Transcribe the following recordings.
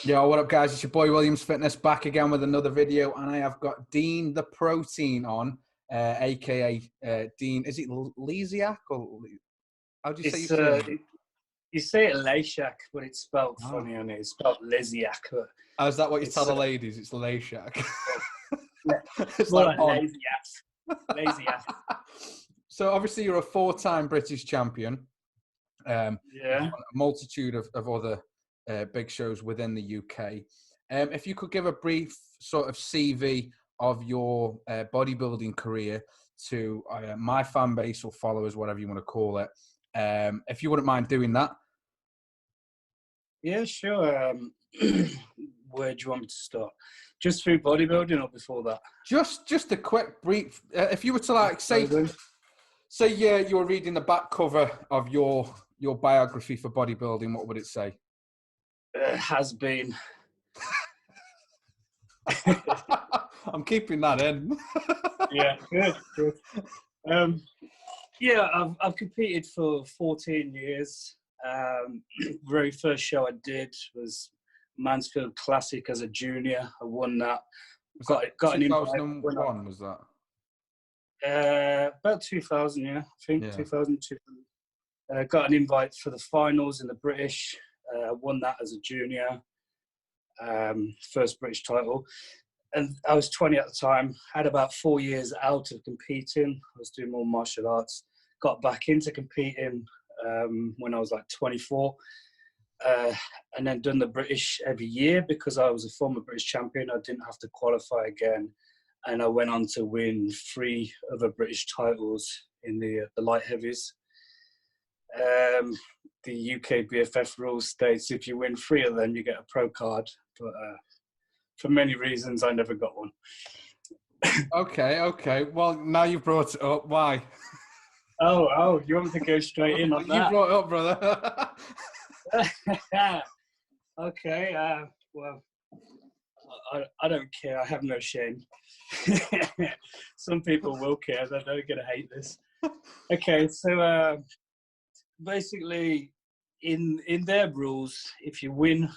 Yo, what up, guys? It's your boy Williams Fitness back again with another video, and I have got Dean the Protein on, aka Dean. Is it Lesiak or how do you say your name? You say it Lesiak, but it's spelled funny on it. It's spelled Lesiak. Oh, is that what you tell the ladies? It's Lesiak. It's more like Lesiak. So obviously you're a 4-time British champion. Yeah. A multitude of other big shows within the UK. If you could give a brief sort of CV of your bodybuilding career to my fan base or followers, whatever you want to call it, if you wouldn't mind doing that. Yeah, sure. Where do you want me to start? Just through bodybuilding or before that? Just a quick brief. If you were to like say yeah, you were reading the back cover of your biography for bodybuilding, what would it say? Has been. I'm keeping that in. Yeah, good. Yeah, I've competed for 14 years. Very first show I did was Mansfield Classic as a junior. I won that. Got an invite. 2001 was that? About 2000, yeah, I think. Yeah. 2002. Got an invite for the finals in the British. Won that as a junior. First British title. And I was 20 at the time. Had about 4 years out of competing. I was doing more martial arts. Got back into competing when I was like 24. And then done the British every year because I was a former British champion. I didn't have to qualify again. And I went on to win 3 other British titles in the light heavies. The UK BFF rules states if you win 3 of them, you get a pro card. But for many reasons, I never got one. Okay. Well, now you've brought it up. Why? Oh, you want me to go straight in on that? You brought it up, brother. Okay. Well, I don't care. I have no shame. Some people will care. They're going to hate this. Okay, so basically, in their rules, if you win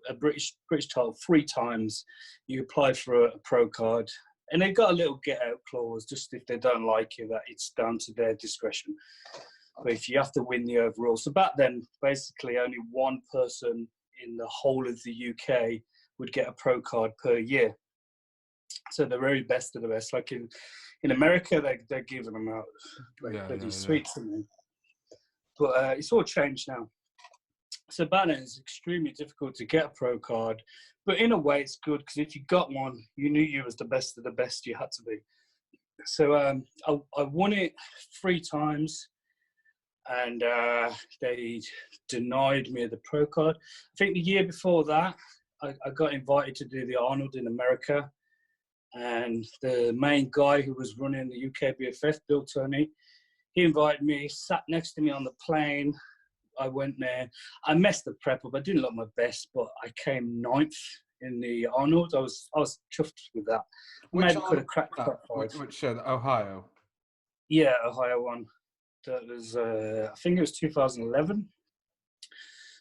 a British title 3 times, you apply for a pro card, and they've got a little get out clause. Just if they don't like you, that it's down to their discretion. But if you have to win the overall, so back then, basically, only one person in the whole of the UK would get a pro card per year. So the very best of the best. Like in America, they're giving them out like sweets and them. But it's all changed now. So back then, it's extremely difficult to get a pro card. But in a way, it's good because if you got one, you knew you was the best of the best you had to be. So I won it 3 times. And they denied me the pro card. I think the year before that, I got invited to do the Arnold in America. And the main guy who was running the UK BFF, Bill Turney, he invited me, sat next to me on the plane. I went there. I messed the prep up. I didn't look my best, but I came 9th in the Arnold. I was chuffed with that. Maybe could have cracked that. Which Ohio? Yeah, Ohio one. That was, I think it was 2011.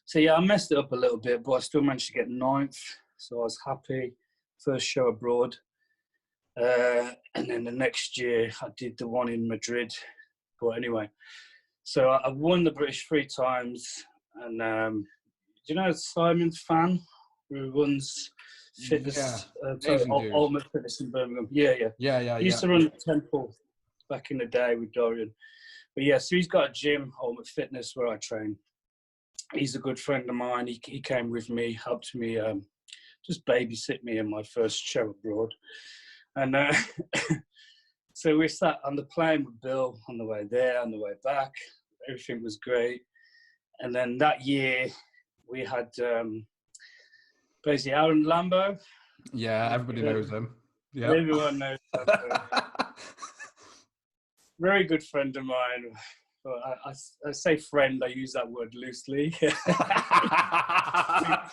So yeah, I messed it up a little bit, but I still managed to get 9th. So I was happy. First show abroad. And then the next year, I did the one in Madrid. But anyway, so I won the British 3 times. And do you know Simon Fan, who runs fitness, Ultimate Fitness in Birmingham? Yeah. He used to run the Temple back in the day with Dorian. But yeah, so he's got a gym, Ultimate Fitness, where I train. He's a good friend of mine. He came with me, helped me just babysit me in my first show abroad. And so we sat on the plane with Bill on the way there, on the way back. Everything was great. And then that year, we had basically Aaron Lambo. Yeah, everybody knows him. Yeah, everyone knows that. Very good friend of mine. Well, I say friend, I use that word loosely.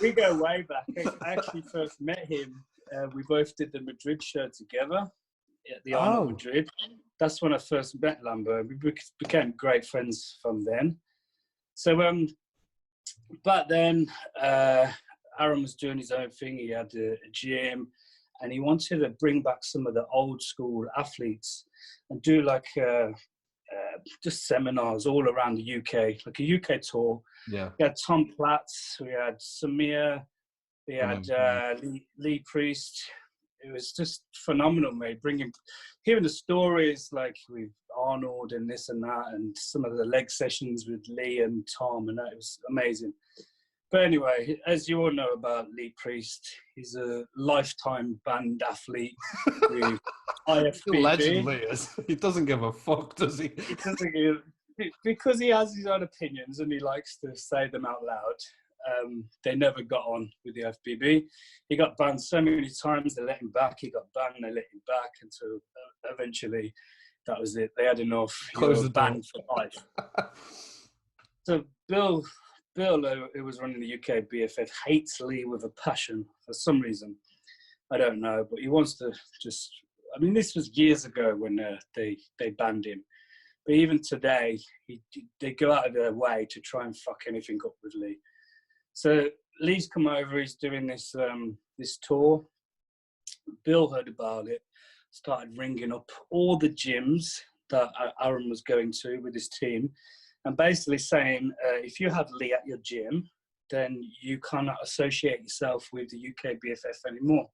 we go way back. I actually first met him. We both did the Madrid show together at the Arnold Madrid. That's when I first met Lambo. We became great friends from then. So back then, Aaron was doing his own thing. He had a gym, and he wanted to bring back some of the old school athletes and do like just seminars all around the UK, like a UK tour. Yeah. We had Tom Platz, we had Samir, we had Lee Priest. It was just phenomenal, mate. Hearing the stories like with Arnold and this and that, and some of the leg sessions with Lee and Tom, and that, it was amazing. But anyway, as you all know about Lee Priest, he's a lifetime banned athlete with IFBB. Legend, Lee is. He doesn't give a fuck, does he? He doesn't give, because he has his own opinions and he likes to say them out loud. They never got on with the FBB. He got banned so many times, they let him back. He got banned, they let him back, until eventually that was it. They had enough. He was banned for life. So Bill, who was running the UK BFF, hates Lee with a passion for some reason. I don't know, but he wants to just... I mean, this was years ago when they banned him. But even today, they go out of their way to try and fuck anything up with Lee. So Lee's come over, he's doing this tour. Bill heard about it, started ringing up all the gyms that Aaron was going to with his team, and basically saying, if you have Lee at your gym, then you cannot associate yourself with the UK BFF anymore.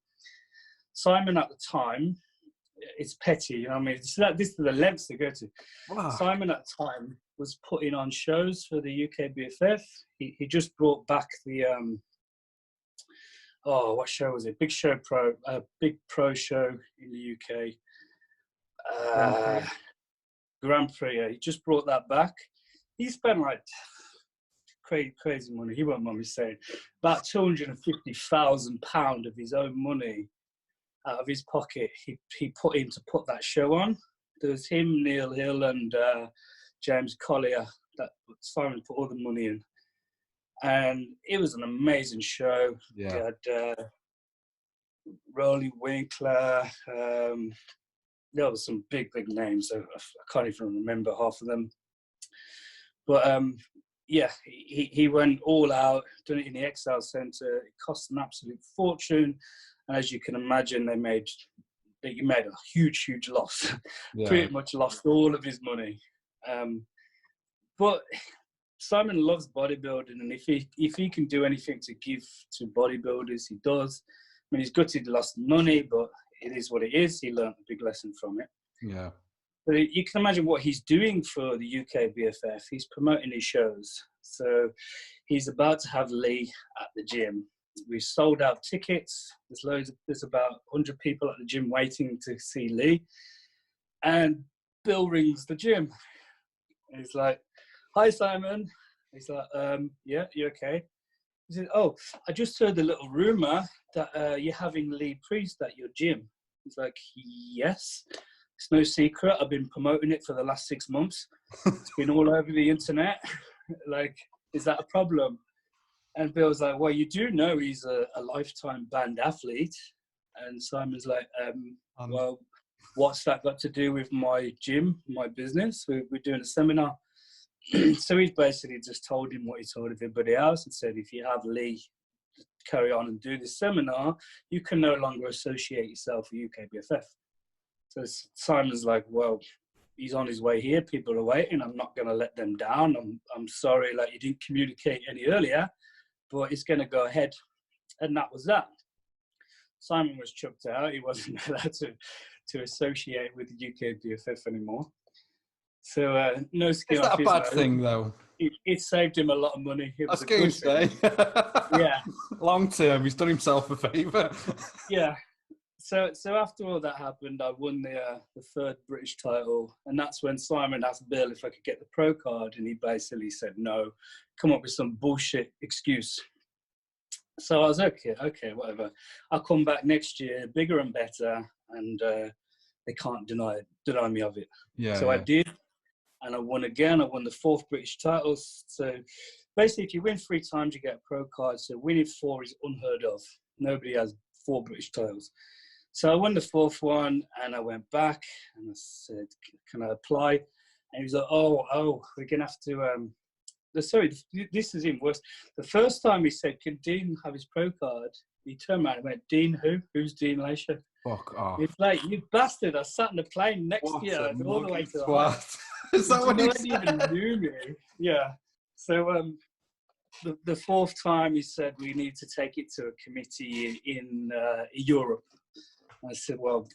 Simon at the time, it's petty, you know what I mean? This is the lengths to go to. Wow. Simon at the time was putting on shows for the UK BFF. He just brought back the, what show was it? Big Pro show in the UK. Grand Prix, yeah. He just brought that back. He spent like crazy money. He won't mind me saying. About £250,000 of his own money out of his pocket. He put in to put that show on. There was him, Neil Hill, and James Collier. That Simon put all the money in. And it was an amazing show. Yeah. He had Rolly Winkler. There was some big names. I can't even remember half of them. But yeah, he went all out, done it in the Excel Centre. It cost an absolute fortune. And as you can imagine, he made a huge loss. Yeah. Pretty much lost all of his money. But Simon loves bodybuilding, and if he can do anything to give to bodybuilders, he does. I mean, he's gutted he lost money, but it is what it is. He learned a big lesson from it. Yeah. But you can imagine what he's doing for the UK BFF. He's promoting his shows. So he's about to have Lee at the gym. We've sold out tickets. There's about 100 people at the gym waiting to see Lee. And Bill rings the gym. He's like, "Hi, Simon." He's like, "Yeah, you okay?" He said, "Oh, I just heard a little rumor that you're having Lee Priest at your gym." He's like, "Yes. It's no secret. I've been promoting it for the last 6 months. It's been all over the internet. Like, is that a problem?" And Bill's like, "Well, you do know he's a lifetime banned athlete." And Simon's like, "Well, what's that got to do with my gym, my business? We're doing a seminar." So he's basically just told him what he told everybody else and said, if you have Lee carry on and do this seminar, you can no longer associate yourself with UK BFF. So Simon's like, "Well, he's on his way here. People are waiting. I'm not going to let them down. I'm sorry, like, you didn't communicate any earlier, but it's going to go ahead." And that was that. Simon was chucked out. He wasn't allowed to associate with the UK BFF anymore. So no skin off his nose. Is that a bad thing, though? It saved him a lot of money. I was going to say. Yeah. Long term, he's done himself a favour. Yeah. So after all that happened, I won the third British title, and that's when Simon asked Bill if I could get the pro card, and he basically said no, come up with some bullshit excuse. So I was okay, whatever. I'll come back next year, bigger and better, and they can't deny me of it. Yeah. So I did, and I won again. I won the fourth British title. So basically, if you win 3 times, you get a pro card. So winning 4 is unheard of. Nobody has 4 British titles. So I won the 4th one, and I went back, and I said, "Can I apply?" And he was like, "Oh, we're going to have to, this is even worse. The first time he said, "Can Dean have his pro card?" He turned around and went, "Dean who? Who's Dean Lesiak?" Fuck off. It's like, you bastard, I sat in the plane next What to you a all the way muggy to the twat. house. Is that what he said? even knew me. Yeah. So the fourth time he said, we need to take it to a committee in Europe. I said, well,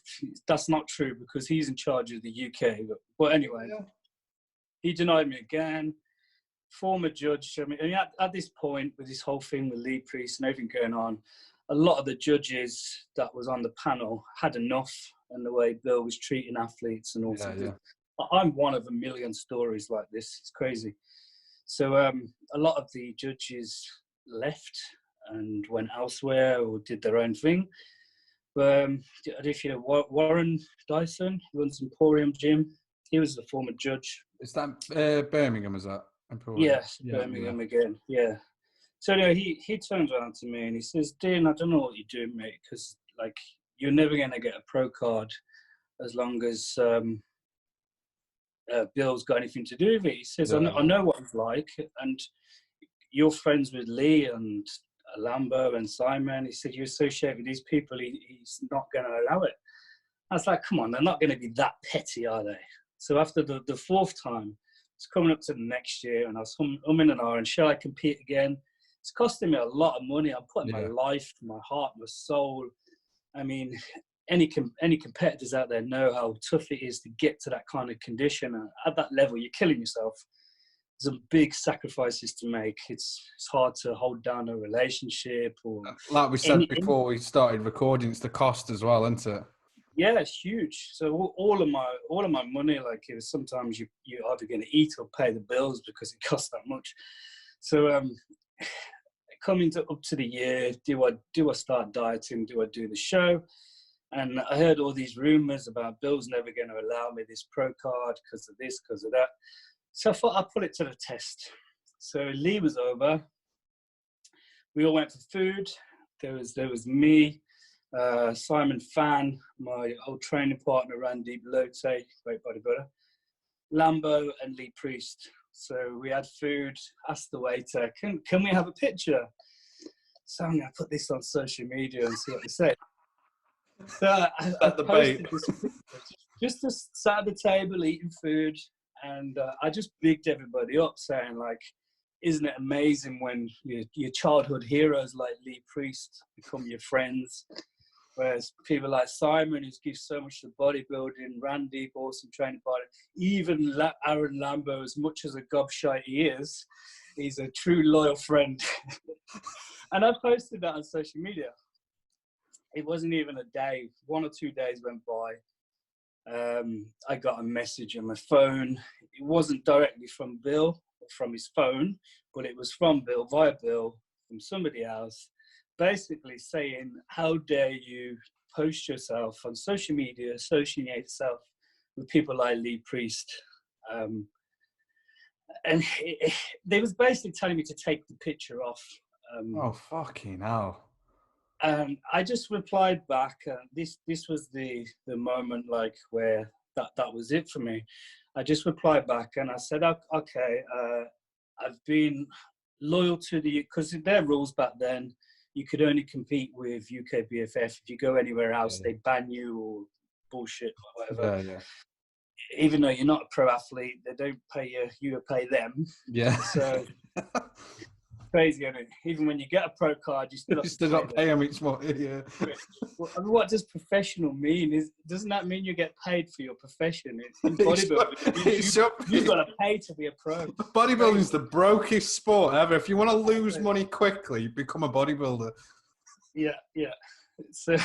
that's not true because he's in charge of the UK. But anyway, he denied me again. Former judge, I mean, at this point, with this whole thing with Lee Priest and everything going on, a lot of the judges that was on the panel had enough and the way Bill was treating athletes and all sorts. I'm one of a million stories like this. It's crazy. So a lot of the judges left and went elsewhere or did their own thing. But if you know Warren Dyson, who runs Emporium Gym, he was a former judge. Is that Birmingham, is that? Emporium? Yes, Birmingham again, yeah. So anyway, he turns around to me and he says, Dean, I don't know what you're doing, mate, because like you're never going to get a pro card as long as Bill's got anything to do with it. He says, I know what he's like, and you're friends with Lee and Lambo and Simon. He said, you associate with these people, he's not going to allow it. I was like, come on, they're not going to be that petty, are they? So after the fourth time, it's coming up to the next year, and I was umming and ahhing, shall I compete again? It's costing me a lot of money. I'm putting my life, my heart, my soul. I mean, any competitors out there know how tough it is to get to that kind of condition. And at that level, you're killing yourself. There's some big sacrifices to make. It's hard to hold down a relationship. Or like we said before we started recording, it's the cost as well, isn't it? Yeah, it's huge. So all of my money, like it was sometimes you're either going to eat or pay the bills because it costs that much. So coming up to the year, do I start dieting? Do I do the show? And I heard all these rumors about Bill's never going to allow me this pro card because of this, because of that. So I thought I'd put it to the test. So Lee was over. We all went for food. There was me, Simon Fan, my old training partner, Randy Lote, great bodybuilder, Lambo, and Lee Priest. So we had food, asked the waiter, can we have a picture? So I'm going to put this on social media and see what they say. So I posted this picture, just sat at the table eating food, and I just bigged everybody up saying, like, isn't it amazing when your childhood heroes like Lee Priest become your friends? Whereas people like Simon, who gives so much to bodybuilding, Randy, awesome training partner, even Aaron Lambo, as much as a gobshite he is, he's a true loyal friend. And I posted that on social media. It wasn't even a day. 1 or 2 days went by. I got a message on my phone. It wasn't directly from Bill, from his phone, but it was from Bill, via Bill, from somebody else, basically saying, how dare you post yourself on social media, associate yourself with people like Lee Priest. And they was basically telling me to take the picture off. Oh, fucking hell. And I just replied back. This was the moment, like, where that was it for me. I just replied back and I said, okay, I've been loyal to because their rules back then, you could only compete with UK BFF. If you go anywhere else, they ban you or bullshit or whatever. Yeah. Even though you're not a pro athlete, they don't pay you, you pay them. Yeah. So crazy, isn't it? Even when you get a pro card, you still have to pay them each month. Yeah. Well, I mean, what does professional mean? Doesn't that mean you get paid for your profession? In bodybuilding, you've got to pay to be a pro. Bodybuilding is the brokest sport ever. If you want to lose money quickly, become a bodybuilder. Yeah. So,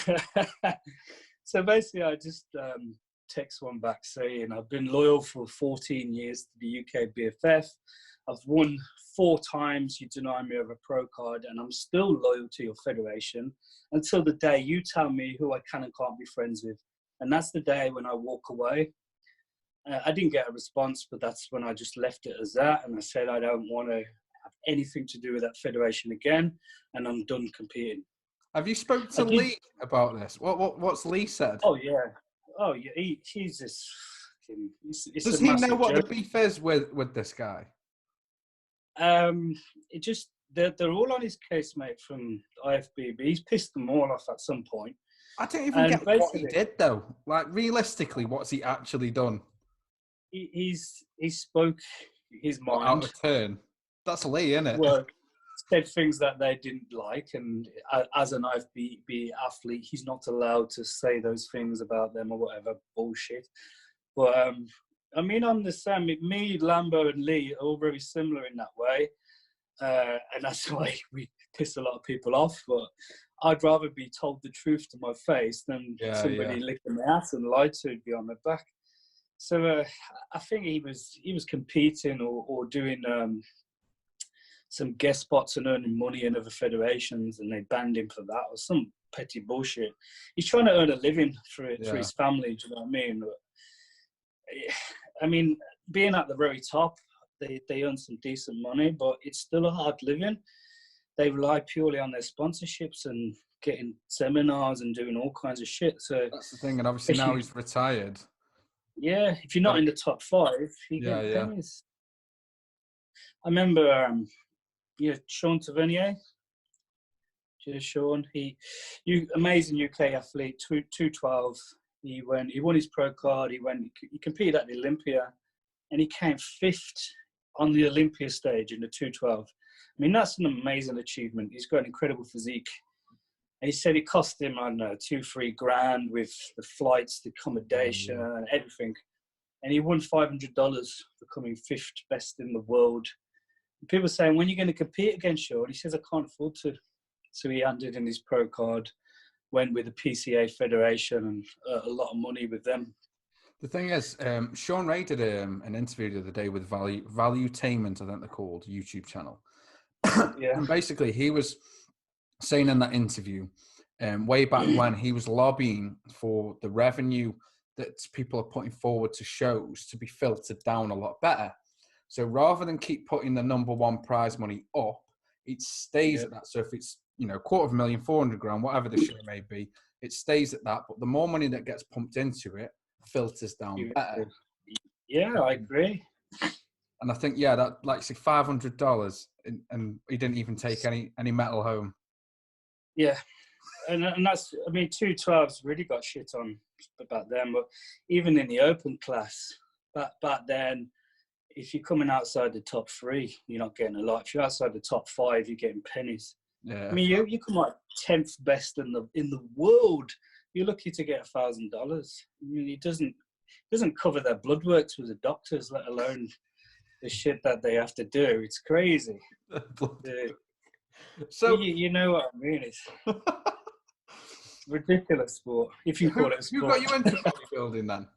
so basically, I just text one back saying, I've been loyal for 14 years to the UK BFF. I've won 4 times. You deny me of a pro card, and I'm still loyal to your federation until the day you tell me who I can and can't be friends with. And that's the day when I walk away. I didn't get a response, but that's when I just left it as that. And I said, I don't want to have anything to do with that federation again, and I'm done competing. Have you spoken to Lee about this? What's Lee said? Oh yeah. He's just. Does he know what the beef is with this guy? It just they're all on his case, mate, from IFBB. He's pissed them all off at some point. I don't even get what he did, though. Like, realistically, what's he actually done? He spoke his mind. Out of turn. That's Lee, isn't it? Well, said things that they didn't like, and as an IFBB athlete, he's not allowed to say those things about them or whatever bullshit. But I mean, I'm the same. Me, Lambo, and Lee are all very similar in that way, and that's why we piss a lot of people off. But I'd rather be told the truth to my face than somebody licking my ass and lied to me on my back. So I think he was competing or doing some guest spots and earning money in other federations, and they banned him for that or some petty bullshit. He's trying to earn a living for his family. Do you know what I mean? But, I mean, being at the very top, they earn some decent money, but it's still a hard living. They rely purely on their sponsorships and getting seminars and doing all kinds of shit. So that's the thing, and obviously now he's retired. Yeah, if you're not in the top 5, you get pennies. I remember, Sean Tavernier. Sean, amazing UK athlete, 212. He won his pro card. He competed at the Olympia, and he came 5th on the Olympia stage in the 212. I mean, that's an amazing achievement. He's got an incredible physique. And he said it cost him, I don't know, $2-3 grand with the flights, the accommodation, and everything. And he won $500 for coming 5th best in the world. And people saying, when are you going to compete against Sean? He says, I can't afford to. So he handed in his pro card, went with the PCA Federation, and a lot of money with them. The thing is, Sean Ray did an interview the other day with Valuetainment, I think they're called, YouTube channel. Yeah. And basically, he was saying in that interview, way back when, he was lobbying for the revenue that people are putting forward to shows to be filtered down a lot better. So rather than keep putting the number 1 prize money up, it stays at that. So if it's, $250,000, 400 grand, whatever the show may be, it stays at that. But the more money that gets pumped into it filters down better. Yeah, I agree. And I think, that, like, say, $500, and he didn't even take any metal home. Yeah. And that's, I mean, 212's really got shit on back then, but even in the open class, back then, if you're coming outside the top 3, you're not getting a lot. If you're outside the top 5, you're getting pennies. Yeah. I mean, you come like 10th best in the world, you're lucky to get $1,000. I mean, it doesn't cover their blood works with the doctors, let alone the shit that they have to do. It's crazy. So you know what I mean? It's ridiculous sport, if you call it a sport. Who got you into bodybuilding then?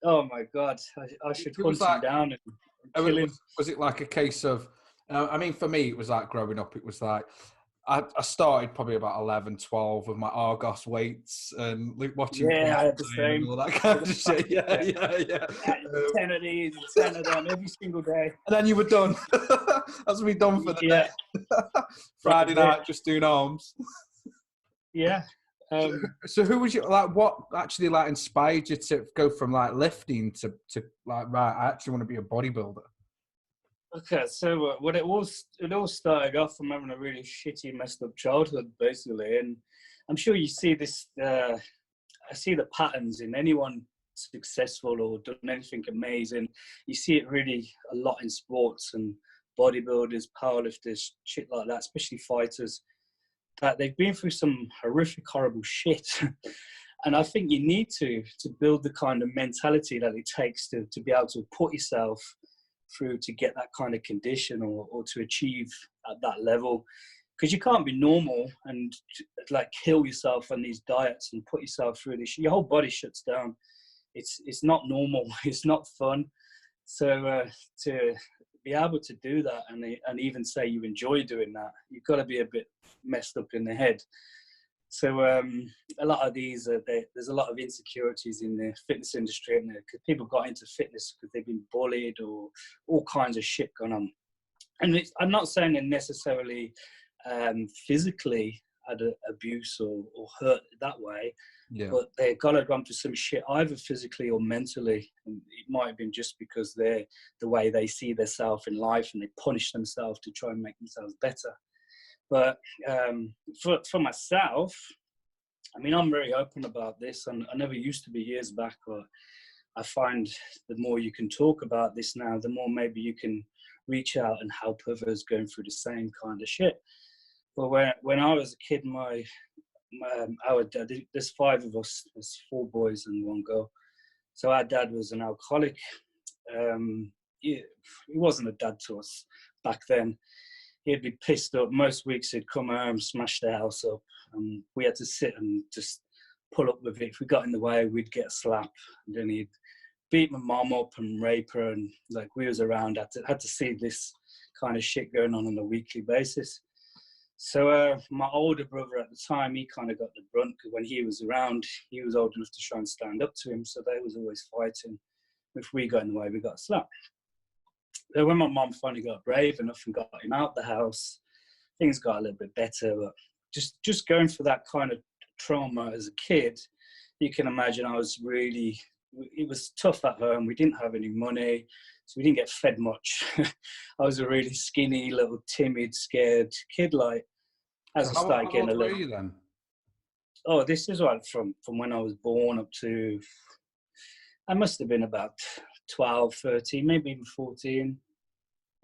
Oh my God, I should hunt him down and kill him. Was it like a case of, I mean, for me, it was like growing up, it was like, I started probably about 11, 12 with my Argos weights and watching. Yeah, I had the same. All that kind of shit. Yeah. 10 of these and 10 of them every single day. And then you were done. That's me done for the day. Friday night, just doing arms. Yeah. So who was you, like, what actually like inspired you to go from like lifting to like, right, I actually want to be a bodybuilder? Okay, so it all started off from having a really shitty, messed up childhood, basically. And I'm sure you see this, I see the patterns in anyone successful or done anything amazing. You see it really a lot in sports and bodybuilders, powerlifters, shit like that, especially fighters, that they've been through some horrific, horrible shit. And I think you need to build the kind of mentality that it takes to be able to put yourself through to get that kind of condition or to achieve at that level. Because you can't be normal and like kill yourself on these diets and put yourself through this. Your whole body shuts down. It's not normal. It's not fun. So to be able to do that and even say you enjoy doing that, you've got to be a bit messed up in the head. So a lot of these, there's a lot of insecurities in the fitness industry, and because people got into fitness because they've been bullied or all kinds of shit going on. And I'm not saying it necessarily physically. had abuse or hurt that way, Yeah. but they got to gone through some shit, either physically or mentally. And it might have been just because they're the way they see themselves in life, and they punish themselves to try and make themselves better. But for myself, I mean, I'm very open about this, and I never used to be years back, but I find the more you can talk about this now, the more maybe you can reach out and help others going through the same kind of shit. But when I was a kid, our dad, there's 5 of us, there's 4 boys and 1 girl. So our dad was an alcoholic. He wasn't a dad to us back then. He'd be pissed up. Most weeks he'd come home, smash the house up. And we had to sit and just pull up with it. If we got in the way, we'd get a slap. And then he'd beat my mom up and rape her. And like, we was around, had to see this kind of shit going on a weekly basis. So my older brother at the time, he kind of got the brunt, because when he was around, he was old enough to try and stand up to him. So they was always fighting. If we got in the way, we got slapped. So when my mom finally got brave enough and got him out the house, things got a little bit better. But just going for that kind of trauma as a kid, you can imagine it was tough at home. We didn't have any money, so we didn't get fed much. I was a really skinny, little timid, scared kid. Like, as I started getting a little. How old were you then? Oh, this is like from when I was born up to, I must have been about 12, 13, maybe even 14.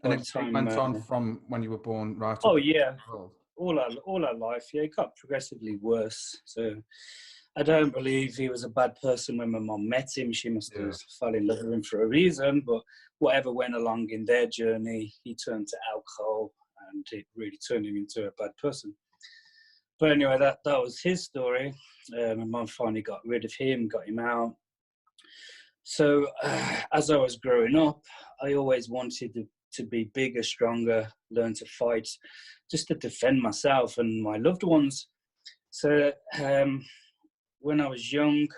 And it went on from when you were born, right? Oh yeah, all our life. Yeah, it got progressively worse. So I don't believe he was a bad person when my mom met him. She must have fell in love with him for a reason. But whatever went along in their journey, he turned to alcohol, and it really turned him into a bad person. But anyway, that was his story. My mom finally got rid of him, got him out. So as I was growing up, I always wanted to be bigger, stronger, learn to fight, just to defend myself and my loved ones. So when I was young,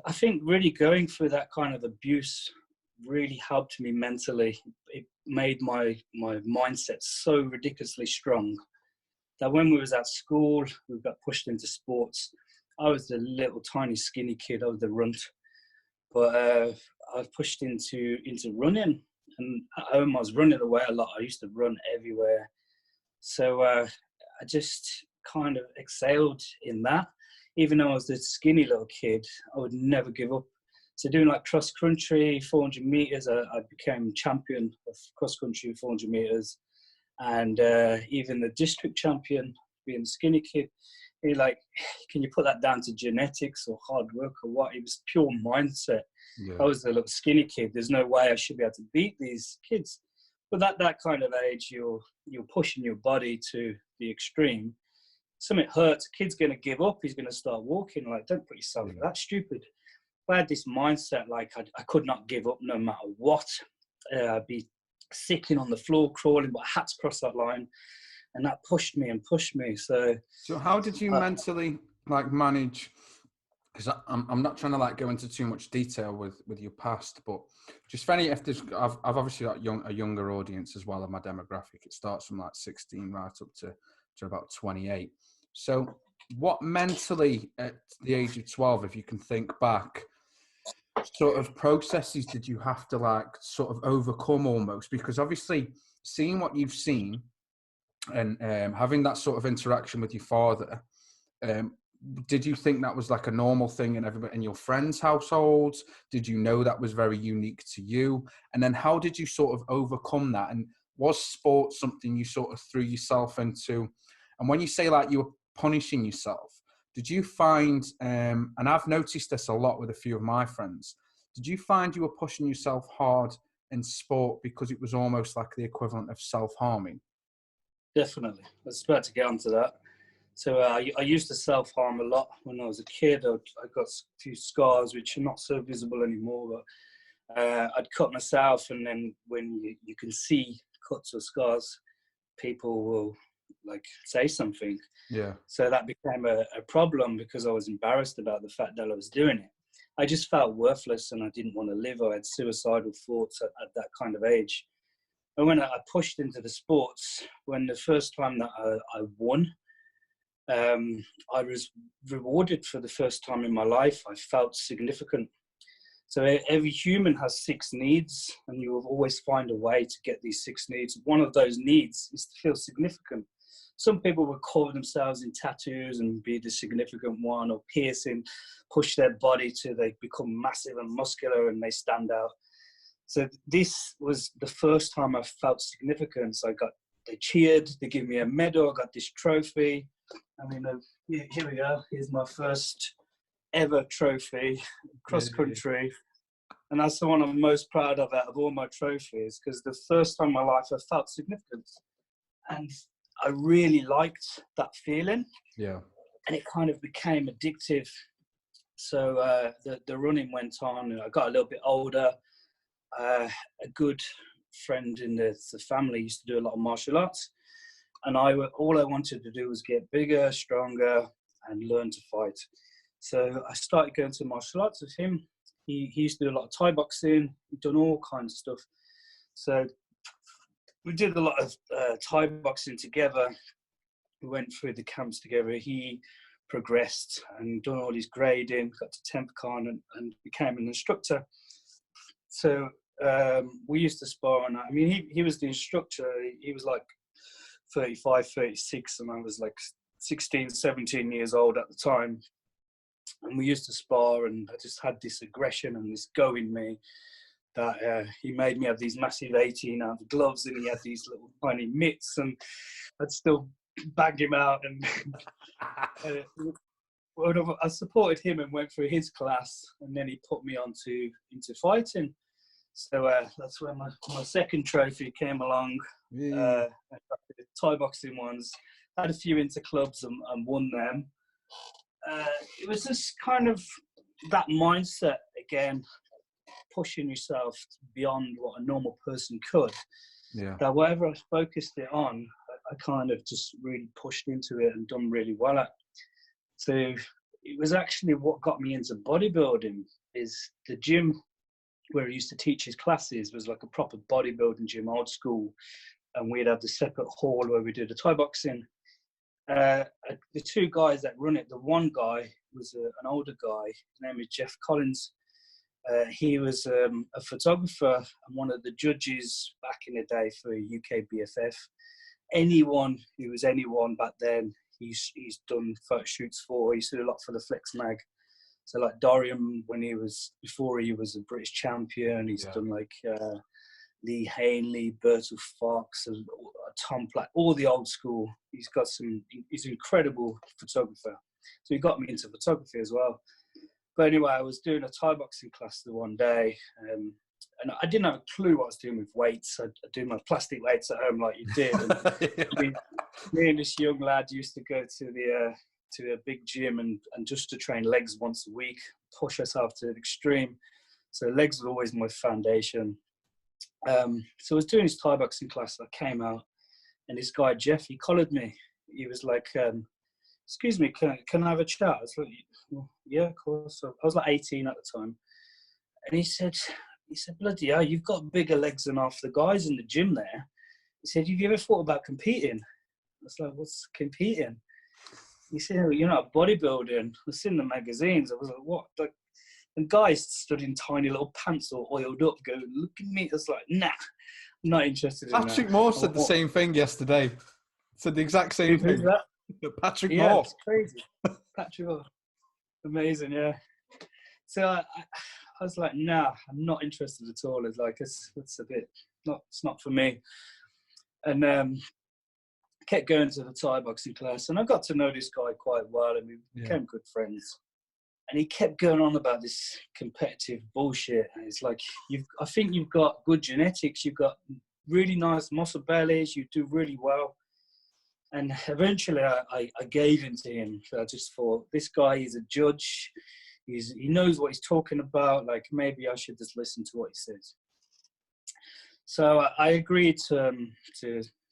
I think really going through that kind of abuse really helped me mentally. It made my mindset so ridiculously strong that when we was at school, we got pushed into sports. I was the little tiny skinny kid. I was the runt. But I was pushed into running, and at home I was running away a lot. I used to run everywhere. So I just kind of excelled in that. Even though I was this skinny little kid, I would never give up. So doing like cross country, 400 meters, I became champion of cross country 400 meters, and even the district champion, being a skinny kid. You're like, can you put that down to genetics or hard work or what? It was pure mindset. Yeah. I was a little skinny kid. There's no way I should be able to beat these kids. But that kind of age, you're pushing your body to the extreme. Something hurts. A kid's going to give up. He's going to start walking. Like, don't put yourself that stupid. I had this mindset, like I could not give up no matter what. I'd be sitting on the floor, crawling, but I had to cross that line. And that pushed me. So how did you mentally manage? Because I'm not trying to go into too much detail with your past, but just if there's, I've obviously got a younger audience as well of my demographic. It starts from 16 right up to about 28. So what mentally at the age of 12, if you can think back, sort of processes did you have to sort of overcome almost? Because obviously seeing what you've seen, and having that sort of interaction with your father, did you think that was a normal thing in everybody in your friends' households? Did you know that was very unique to you? And then how did you sort of overcome that? And was sport something you sort of threw yourself into? And when you say you were punishing yourself, did you find, and I've noticed this a lot with a few of my friends, did you find you were pushing yourself hard in sport because it was almost like the equivalent of self-harming? Definitely. I was about to get onto that. So I used to self-harm a lot when I was a kid. I got a few scars which are not so visible anymore, but I'd cut myself, and then when you can see cuts or scars, people will say something. Yeah. So that became a problem because I was embarrassed about the fact that I was doing it. I just felt worthless and I didn't want to live. I had suicidal thoughts at that kind of age. And when I pushed into the sports, when the first time that I won, I was rewarded for the first time in my life. I felt significant. So every human has 6 needs, and you will always find a way to get these 6 needs. One of those needs is to feel significant. Some people will cover themselves in tattoos and be the significant one, or piercing, push their body till they become massive and muscular and they stand out. So this was the first time I felt significance. They cheered, they gave me a medal, I got this trophy. I mean, here we go. Here's my first ever trophy, cross country. And that's the one I'm most proud of out of all my trophies, because the first time in my life I felt significance. And I really liked that feeling. Yeah. And it kind of became addictive. So the running went on, and I got a little bit older. A good friend in the family used to do a lot of martial arts. And all I wanted to do was get bigger, stronger, and learn to fight. So I started going to martial arts with him. He used to do a lot of Thai boxing. He'd done all kinds of stuff. So we did a lot of Thai boxing together. We went through the camps together. He progressed and done all his grading, got to 10th Khan and became an instructor. So we used to spar on that. I mean, he was the instructor. He was like 35, 36, and I was like 16, 17 years old at the time. And we used to spar, and I just had this aggression and this go in me that he made me have these massive 18-ounce gloves, and he had these little tiny mitts, and I'd still bag him out. And I supported him and went through his class, and then he put me into fighting. So that's when my second trophy came along. The Thai boxing ones. I had a few into clubs and won them. It was just kind of that mindset again, pushing yourself beyond what a normal person could. Yeah. That whatever I focused it on, I kind of just really pushed into it and done really well at. So it was actually what got me into bodybuilding. Is the gym where he used to teach his classes was like a proper bodybuilding gym, old school, and we'd have the separate hall where we did the Thai boxing. The 2 guys that run it, the one guy was an older guy. His name is Jeff Collins. He was a photographer and one of the judges back in the day for UK BFF. Anyone who was anyone back then, he's done photo shoots for. He used to do a lot for the Flex Mag. So like Dorian, before he was a British champion, he's done like Lee Hanley, Bertil Fox, Tom Platt, all the old school. He's an incredible photographer. So he got me into photography as well. But anyway, I was doing a Thai boxing class the one day, and I didn't have a clue what I was doing with weights. I do my plastic weights at home like you did. And me and this young lad used to go to a big gym and just to train legs once a week, push ourselves to the extreme. So legs were always my foundation. So I was doing this Thai boxing class. I came out, and this guy Jeff, he collared me. He was like, "Excuse me, can I have a chat?" I was like, well, "Yeah, of course." So I was like 18 at the time, and he said, "Bloody hell, you've got bigger legs than half the guys in the gym there." He said, "Have you ever thought about competing?" I was like, "What's competing?" He said, "Oh, you're not bodybuilding. I've seen the magazines." I was like, "What?" Like, and guys stood in tiny little pants all oiled up, going, "Look at me." I was like, "Nah, I'm not interested in that." Patrick Moore said the same thing yesterday. Said the exact same thing. Who's that? Patrick Moore. It's crazy. Patrick Moore. Amazing, yeah. So I was like, "Nah, I'm not interested at all." It's like, it's a bit, it's not for me. And kept going to the Thai boxing class, and I got to know this guy quite well, and we became good friends. And he kept going on about this competitive bullshit. And it's like, I think you've got good genetics. You've got really nice muscle bellies. You do really well. And eventually I gave in to him. I just thought, this guy is a judge. He knows what he's talking about. Like, maybe I should just listen to what he says. So I agreed to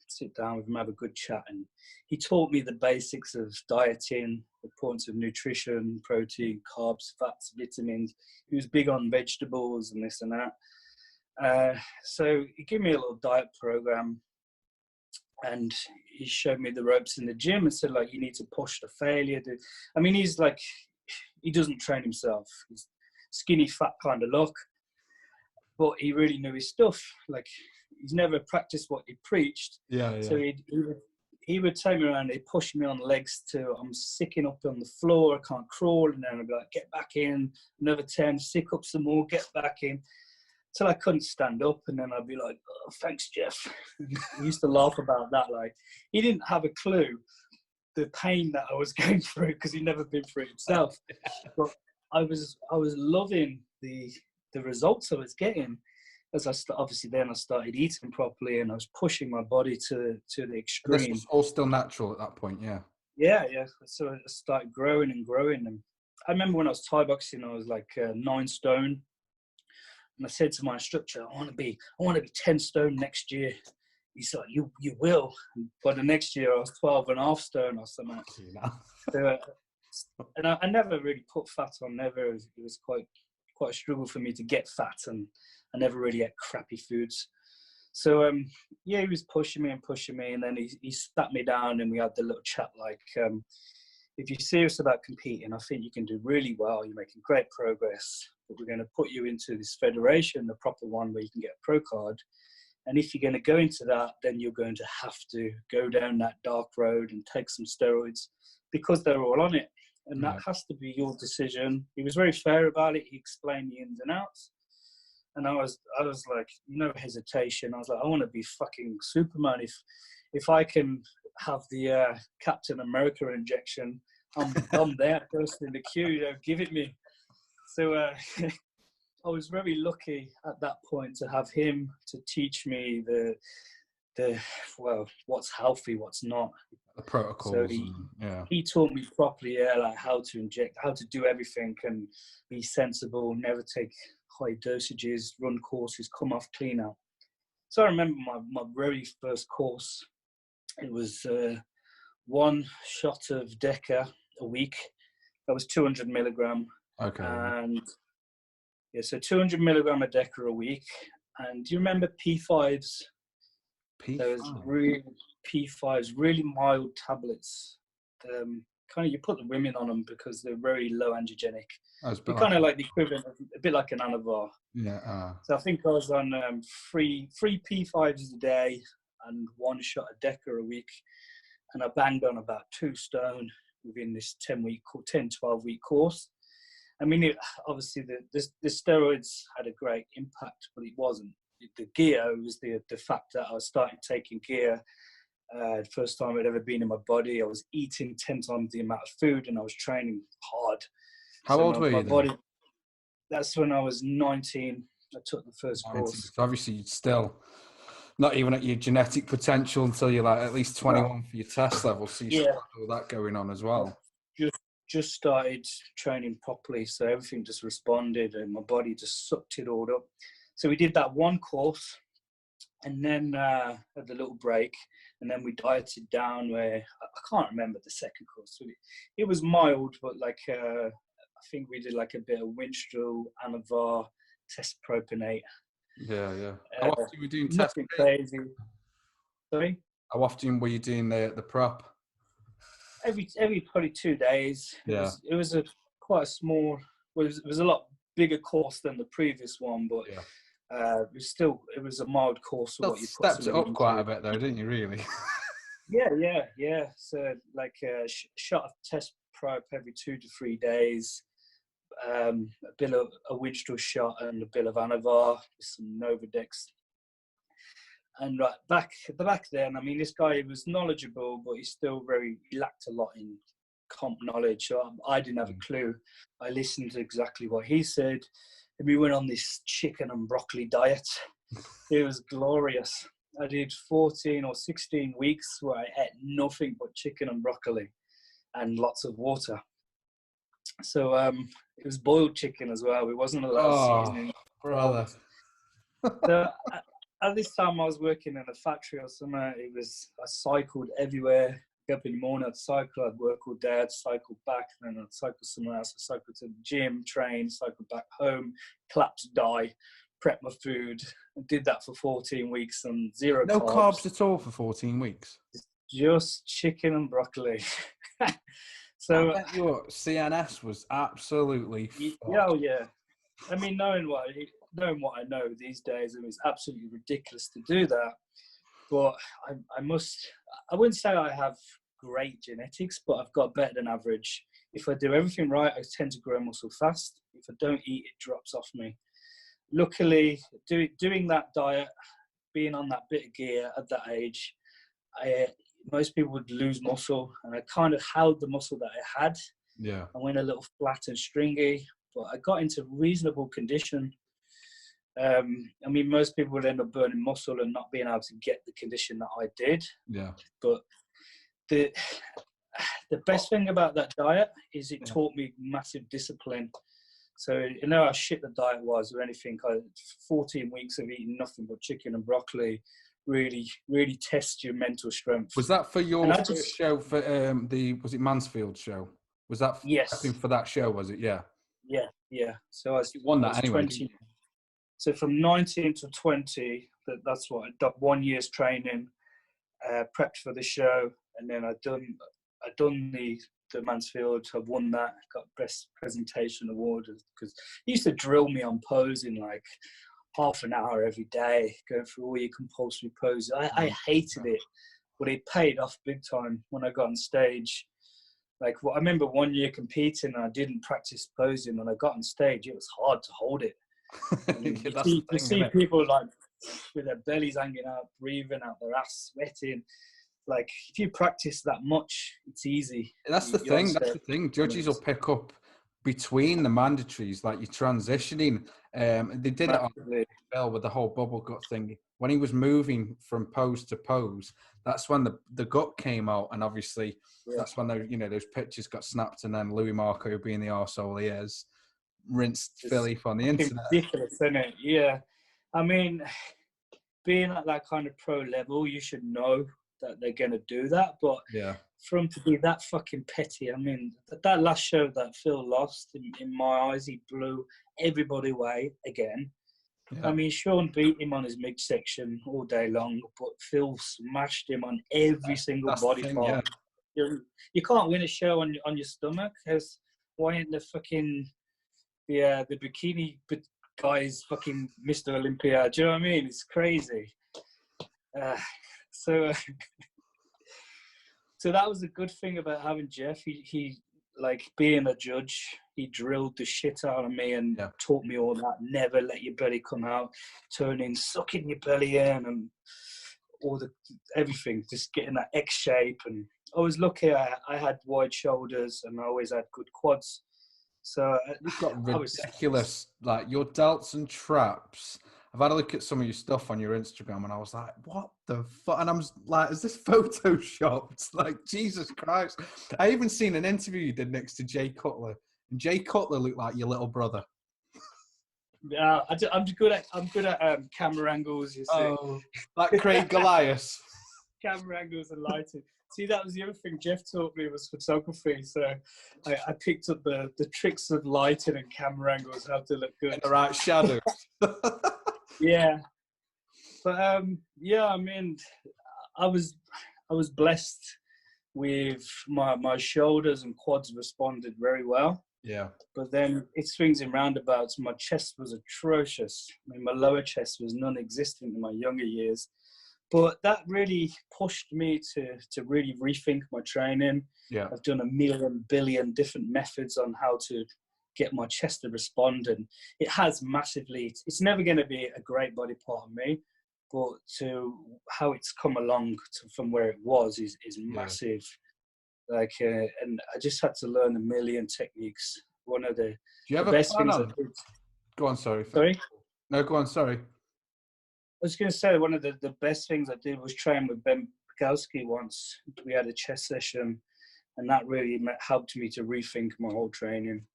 sit down with him, have a good chat. And he taught me the basics of dieting, the importance of nutrition, protein, carbs, fats, vitamins. He was big on vegetables and this and that. So he gave me a little diet program. and he showed me the ropes in the gym and said, like, you need to push the failure. I mean, he's like, he doesn't train himself. He's skinny, fat kind of look, but he really knew his stuff. Like, he's never practiced what he preached. Yeah. So he would take me around, he'd push me on the legs till I'm sicking up on the floor, I can't crawl, and then I'd be like, get back in, another 10, sick up some more, get back in, till I couldn't stand up, and then I'd be like, oh, thanks, Jeff. We used to laugh about that. Like, he didn't have a clue the pain that I was going through, because he'd never been through it himself. But I was loving the results I was getting. As obviously then I started eating properly, and I was pushing my body to the extreme. This was all still natural at that point, yeah. Yeah. So I started growing and growing. And I remember when I was Thai boxing, I was like 9 stone. And I said to my instructor, I want to be 10 stone next year. He's like, you will. But the next year I was 12.5 stone or something. So, and I never really put fat on, never. It was quite a struggle for me to get fat, and I never really ate crappy foods. So he was pushing me, and then he sat me down, and we had the little chat like, if you're serious about competing, I think you can do really well. You're making great progress, but we're going to put you into this federation, the proper one where you can get a pro card. And if you're going to go into that, then you're going to have to go down that dark road and take some steroids, because they're all on it. And that has to be your decision. He was very fair about it. He explained the ins and outs. And I was like, no hesitation. I was like, I want to be fucking Superman. If I can have the Captain America injection, I'm there, first in the queue. Give it me. So I was very lucky at that point to have him to teach me the what's healthy, what's not. The protocols. So he taught me properly, like how to inject, how to do everything, and be sensible, never take high dosages, run courses, come off clean out. So I remember my very first course. It was 1 shot of Deca a week. That was 200 milligram. Okay. And so 200 milligram of Deca a week. And do you remember P5s? Those really P5s, really mild tablets. Kind of, you put the women on them because they're very low androgenic. They're kind of like the equivalent of a bit like an Anavar. Yeah. So I think I was on 3 P5s a day and 1 shot of Deca a week, and I banged on about 2 stone within this 12 week course. I mean, obviously the steroids had a great impact, but it wasn't. The gear was the fact that I was starting taking gear. First time I'd ever been in my body. I was eating 10 times the amount of food, and I was training hard. How old were you then? That's when I was 19. I took the first 19. course. So obviously you're still not even at your genetic potential until you're like at least 21 for your test level. So you still have all that going on as well. Just started training properly, so everything just responded, and my body just sucked it all up. So we did that 1 course, and then had a little break, and then we dieted down where I can't remember the second course. So it was mild, but like I think we did like a bit of Winstrel, Anavar, test propionate. Yeah. How often were you doing test? Nothing crazy. Sorry? How often were you doing the prep? Every probably 2 days. Yeah. It was quite a small. It was a lot bigger course than the previous one, but it was a mild course. Still stepped it up quite a bit though, didn't you? Really? Yeah. So like a shot of test prep every 2 to 3 days. A bit of a Winstrel shot and a bit of Anavar with some Novadex. And back then, I mean, this guy was knowledgeable, but he lacked a lot in comp knowledge. So I didn't have a clue. I listened to exactly what he said, and we went on this chicken and broccoli diet. It was glorious. I did 14 or 16 weeks where I ate nothing but chicken and broccoli and lots of water. So it was boiled chicken as well. It wasn't allowed seasoning. Brother. So at this time, I was working in a factory or something. I cycled everywhere. Up in the morning, I'd cycle. I'd work all day. I'd cycle back, and then I'd cycle somewhere else. I'd cycle to the gym, train, cycle back home, collapse, die. prep my food. I did that for 14 weeks on zero No carbs. carbs at all for 14 weeks? Just chicken and broccoli. I So, bet your CNS was absolutely yeah, oh, yeah. I mean, knowing what I know these days, I mean, it's absolutely ridiculous to do that. But I wouldn't say I have great genetics, but I've got better than average. If I do everything right, I tend to grow muscle fast. If I don't eat, it drops off me. Luckily, doing that diet, being on that bit of gear at that age, most people would lose muscle, and I kind of held the muscle that I had. Yeah. I went a little flat and stringy, but I got into reasonable condition. I mean, most people would end up burning muscle and not being able to get the condition that I did. Yeah. But the best thing about that diet is it Yeah. taught me massive discipline. So you know how shit the diet was or anything. 14 weeks of eating nothing but chicken and broccoli really tests your mental strength. Was that for your first show for was it Mansfield show? Was that yes for that show? Was it? Yeah. Yeah. So I won I that was anyway. 20. So from 19 to 20, that's what I did. 1 year's training, prepped for the show, and then I done the Mansfield. I've won that, got best presentation award because he used to drill me on posing like half an hour every day, going through all your compulsory poses. I hated it, but it paid off big time when I got on stage. Like, I remember 1 year competing and I didn't practice posing. When I got on stage, it was hard to hold it. You see people like with their bellies hanging out, breathing out their ass, sweating. Like, if you practice that much, it's easy. That's the thing. Judges will pick up between the mandatories, like you're transitioning. They did it on Bell with the whole bubble gut thing. When he was moving from pose to pose, that's when the gut came out, and obviously that's when those pictures got snapped, and then Louis Marco, being the arsehole he is, rinsed Philippe on the internet. Ridiculous, isn't it? Yeah. I mean, being at that kind of pro level, you should know that they're going to do that. But for him to be that fucking petty, I mean, that last show that Phil lost, in my eyes, he blew everybody away again. Yeah. I mean, Sean beat him on his midsection all day long, but Phil smashed him on every single body part. Yeah. You can't win a show on your stomach. Why ain't the fucking the bikini guys fucking Mr. Olympia? Do you know what I mean? It's crazy. So that was a good thing about having Jeff. He like being a judge, he drilled the shit out of me and taught me all that. Never let your belly come out, sucking your belly in, and all everything, just getting that X shape. And I was lucky I had wide shoulders and I always had good quads. So you've got ridiculous, like your delts and traps. I've had a look at some of your stuff on your Instagram and I was like, what the fuck? And I'm like, is this photoshopped? Like, Jesus Christ. I even seen an interview you did next to Jay Cutler. And Jay Cutler looked like your little brother. Yeah, I'm good at camera angles, you see. Oh, like Craig Goliath. Camera angles and lighting. See, that was the other thing Jeff taught me was photography. So I picked up the tricks of lighting and camera angles, how to look good. And the right shadows. Yeah. But I mean, I was blessed with my shoulders and quads responded very well. Yeah. But then it swings in roundabouts. My chest was atrocious. I mean, my lower chest was non-existent in my younger years. But that really pushed me to really rethink my training. Yeah. I've done a billion different methods on how to get my chest to respond, and it has massively. It's never going to be a great body part of me, but to how it's come along from where it was is massive. Like, and I just had to learn a million techniques. One of the best things I did. Go on, sorry. Sorry? No, go on, sorry. I was going to say one of the best things I did was train with Ben Bukowski once. We had a chest session, and that really helped me to rethink my whole training.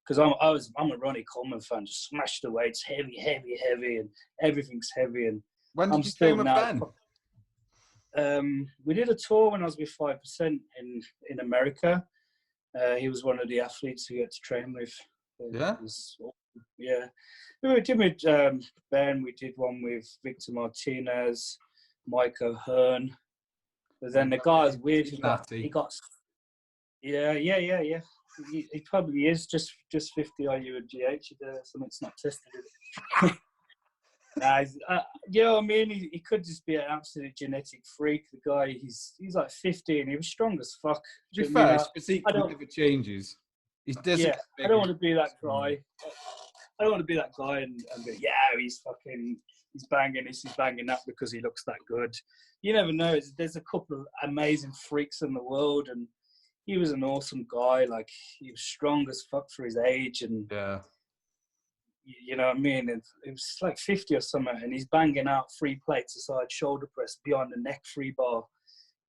Because I'm a Ronnie Coleman fan, just smashed the weights, heavy, and everything's heavy. And when did you train with Ben? We did a tour when I was with 5% in America. He was one of the athletes we get to train with. Yeah. It was Yeah. We did with Ben, we did one with Victor Martinez, Mike O'Hearn. But then the guy was weird. He got yeah. He probably is just 50 IU and GH. Something's not tested. Nah, you know what I mean? He could just be an absolute genetic freak. The guy, he's like 50 and he was strong as fuck. To be fair, his physique never changes. He doesn't. Yeah, I don't want to be that guy. I don't want to be that guy and be, he's banging this, he's banging that because he looks that good. You never know. There's a couple of amazing freaks in the world, and he was an awesome guy. Like, he was strong as fuck for his age, and yeah. You know what I mean? It was like 50 or something, and he's banging out 3 plates aside shoulder press beyond the neck free bar.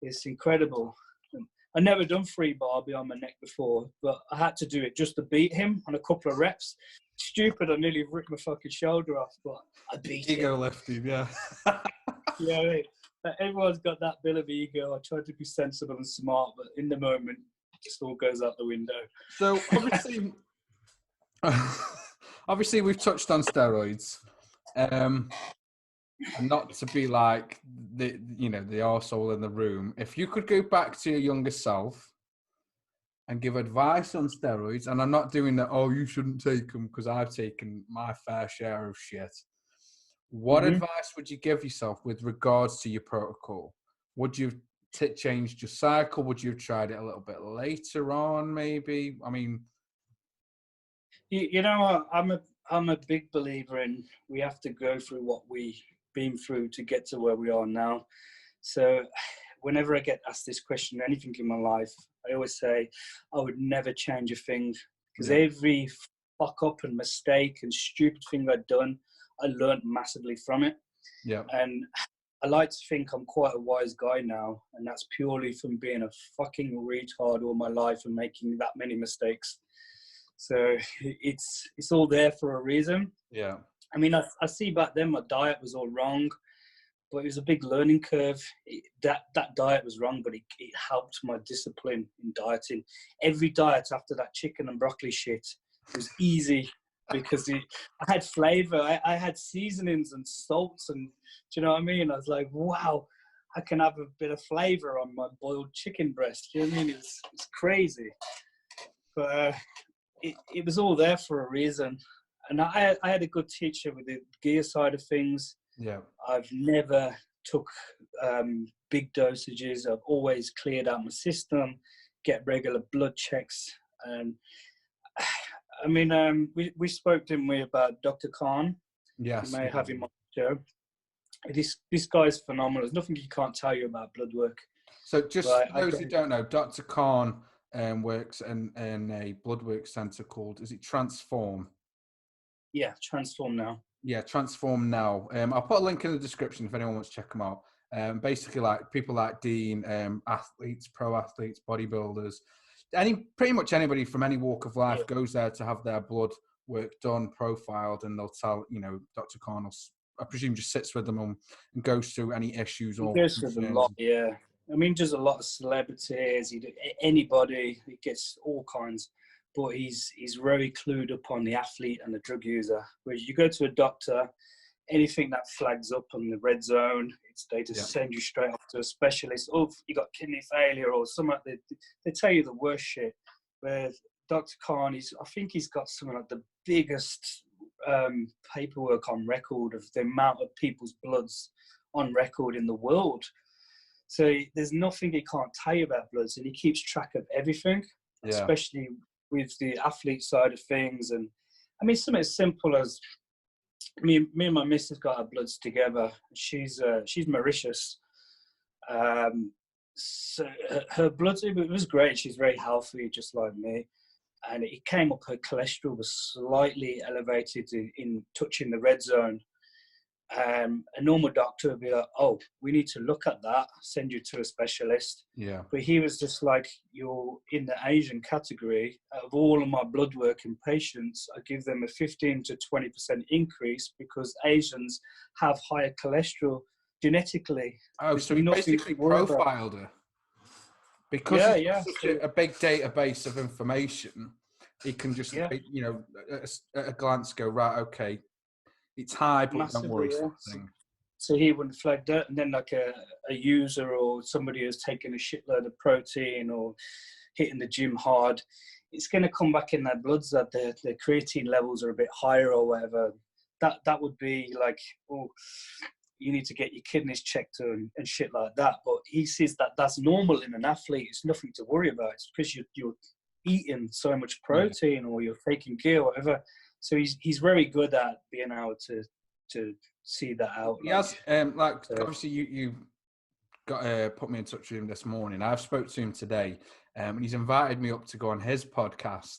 It's incredible. I never done free bar beyond my neck before, but I had to do it just to beat him on a couple of reps. Stupid, I nearly ripped my fucking shoulder off, but I beat him. Ego lifting, yeah. Yeah, I mean, everyone's got that bit of ego. I try to be sensible and smart, but in the moment, it just all goes out the window. So, obviously we've touched on steroids. And not to be like the arsehole in the room. If you could go back to your younger self and give advice on steroids, and I'm not doing that, you shouldn't take them, because I've taken my fair share of shit. What advice would you give yourself with regards to your protocol? Would you have changed your cycle? Would you have tried it a little bit later on, maybe? I mean... You know, I'm a big believer in we have to go through what we've been through to get to where we are now. So whenever I get asked this question, anything in my life, I always say I would never change a thing, because every fuck up and mistake and stupid thing I'd done, I learned massively from it. Yeah. And I like to think I'm quite a wise guy now, and that's purely from being a fucking retard all my life and making that many mistakes. So it's all there for a reason. Yeah. I mean, I see back then my diet was all wrong, but it was a big learning curve. That diet was wrong, but it helped my discipline in dieting. Every diet after that chicken and broccoli shit was easy because I had flavor. I had seasonings and salts, and do you know what I mean? I was like, wow, I can have a bit of flavor on my boiled chicken breast. Do you know what I mean? It's crazy. But it was all there for a reason. And I had a good teacher with the gear side of things. Yeah. I've never took big dosages. I've always cleared out my system, get regular blood checks. And I mean, we spoke, didn't we, about Dr. Khan? Yes. You may have him on the show. This guy's phenomenal. There's nothing he can't tell you about blood work. So just for those who don't know, Dr. Khan works in a blood work centre called, is it Transform? Yeah, Transform Now. Yeah, Transform Now. I'll put a link in the description if anyone wants to check them out. Basically, like people like Dean, athletes, pro athletes, bodybuilders, pretty much anybody from any walk of life goes there to have their blood work done, profiled, and they'll tell, Dr. Khan, I presume, just sits with them and goes through any issues or goes through a lot, yeah. I mean, just a lot of celebrities, anybody, he gets all kinds. But he's very clued up on the athlete and the drug user. Whereas you go to a doctor, anything that flags up on the red zone, they just send you straight off to a specialist. Oh, you got kidney failure or something. They tell you the worst shit. Where Dr. Khan, I think he's got something like the biggest paperwork on record of the amount of people's bloods on record in the world. So there's nothing he can't tell you about bloods, and he keeps track of everything, especially with the athlete side of things. And I mean, something as simple as me and my missus got our bloods together. She's Mauritius. So her bloods, it was great. She's very healthy, just like me. And it came up, her cholesterol was slightly elevated in touching the red zone. A normal doctor would be like, oh, we need to look at that, send you to a specialist. Yeah. But he was just like, you're in the Asian category. Out of all of my blood work in patients, I give them a 15 to 20% increase because Asians have higher cholesterol genetically. Oh, so he basically profiled her. Because it's such a big database of information, He can just, Yeah, you know, at a glance go, right, okay, it's high, but don't massively. worry, Yeah. sort of thing. So he wouldn't flag that, and then like a user or somebody who's taken a shitload of protein or hitting the gym hard, it's going to come back in their bloods that their creatine levels are a bit higher or whatever. That would be like, oh, you need to get your kidneys checked and shit like that. But he says that that's normal in an athlete. It's nothing to worry about. It's because you're eating so much protein or you're taking gear or whatever. So he's very good at being able to see that out. He has, like, so, obviously you got put me in touch with him this morning. I've spoke to him today, and he's invited me up to go on his podcast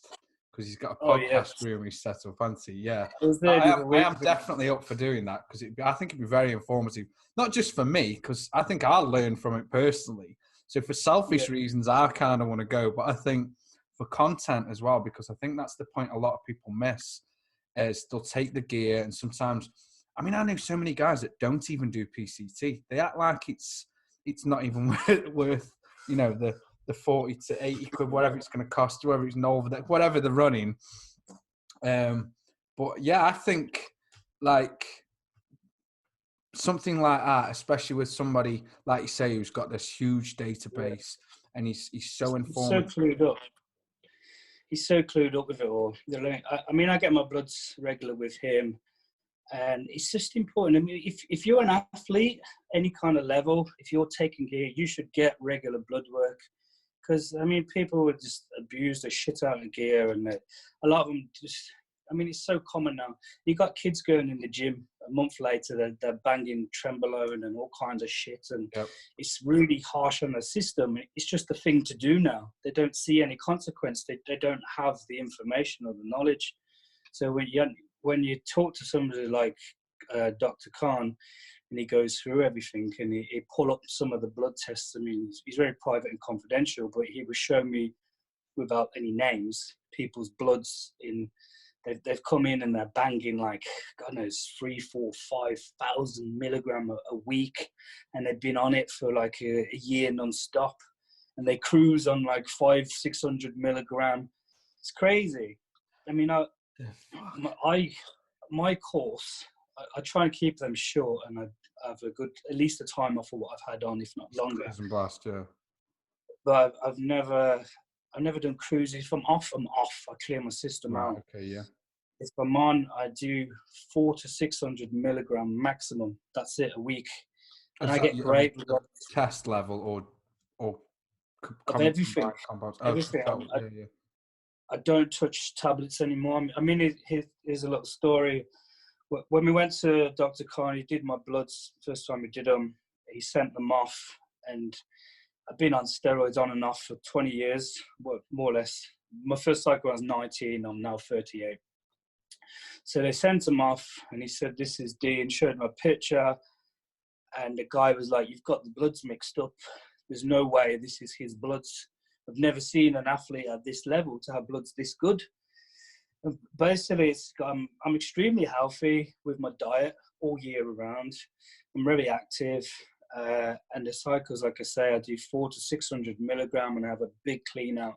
because he's got a podcast room he's set up, hasn't he? Yeah, I was there the other I week. am definitely up for doing that because I think it'd be very informative, not just for me, because I think I'll learn from it personally. So for selfish reasons, I kind of want to go, but I think for content as well, because I think that's the point a lot of people miss, is they'll take the gear and sometimes, I mean, I know so many guys that don't even do PCT. They act like it's not even worth, you know, the 40 to 80 quid, whatever it's going to cost, whether it's Nova, whatever they're running. But yeah, I think like something like that, especially with somebody like you say who's got this huge database and he's so informed. So clued up. He's so clued up with it all. I mean, I get my bloods regular with him, and it's just important. I mean, if you're an athlete, any kind of level, if you're taking gear, you should get regular blood work. Because, I mean, people would just abuse the shit out of gear, and a lot of them just, I mean, it's so common now. You got kids going in the gym a month later, they're banging trembolone and all kinds of shit, and it's really harsh on the system. It's just a thing to do now. They don't see any consequence. They don't have the information or the knowledge. So when you talk to somebody like Dr. Khan, and he goes through everything, and he pull up some of the blood tests. I mean, he's very private and confidential, but he was showing me, without any names, people's bloods in. They've come in and they're banging like, God knows, 3, 4, 5,000 milligram a week, and they've been on it for like a year non-stop, and they cruise on like 500-600 milligram. It's crazy. I mean, my course, I try and keep them short, and I have at least a time off of what I've had on, if not longer. Blast, yeah. But I've never done cruises. If I'm off, I'm off. I clear my system out. Okay, yeah. If I'm on, I do 400 to 600 milligram maximum. That's it, a week, and I get great test level or of everything. Compounds. Everything. Yeah. I don't touch tablets anymore. I mean, here's a little story. When we went to Dr. Khan, he did my bloods. First time he did them, he sent them off, and I've been on steroids on and off for 20 years, well, more or less. My first cycle I was 19, I'm now 38. So they sent him off, and he said, "This is Dean," showed him a picture, and the guy was like, "You've got the bloods mixed up. There's no way this is his bloods. I've never seen an athlete at this level to have bloods this good." And basically, I'm extremely healthy with my diet all year around. I'm really active. And the cycles, like I say, I do 400 to 600 milligram, and I have a big clean out.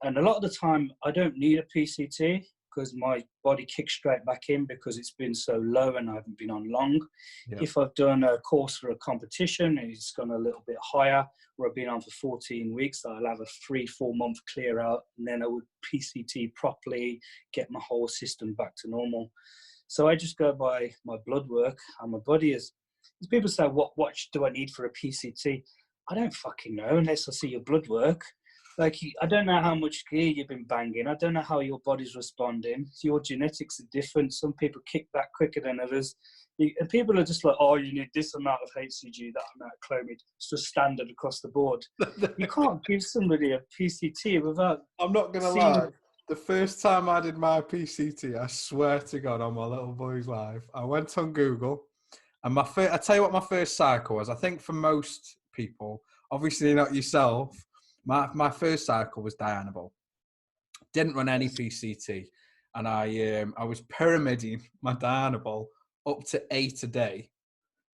And a lot of the time, I don't need a PCT because my body kicks straight back in because it's been so low and I haven't been on long. Yeah. If I've done a course for a competition and it's gone a little bit higher, or I've been on for 14 weeks, I'll have a 3-4 month clear out, and then I would PCT properly, get my whole system back to normal. So I just go by my blood work, and my body is. People say, what do I need for a PCT? I don't fucking know unless I see your blood work. Like, I don't know how much gear you've been banging. I don't know how your body's responding. Your genetics are different. Some people kick back quicker than others. And people are just like, oh, you need this amount of HCG, that amount of Clomid. It's just standard across the board. You can't give somebody a PCT without... I'm not going to lie. The first time I did my PCT, I swear to God, on my little boy's life, I went on Google. And I tell you what my first cycle was. I think for most people, obviously not yourself, my first cycle was Dianabol. Didn't run any PCT. And I was pyramiding my Dianabol up to 8 a day.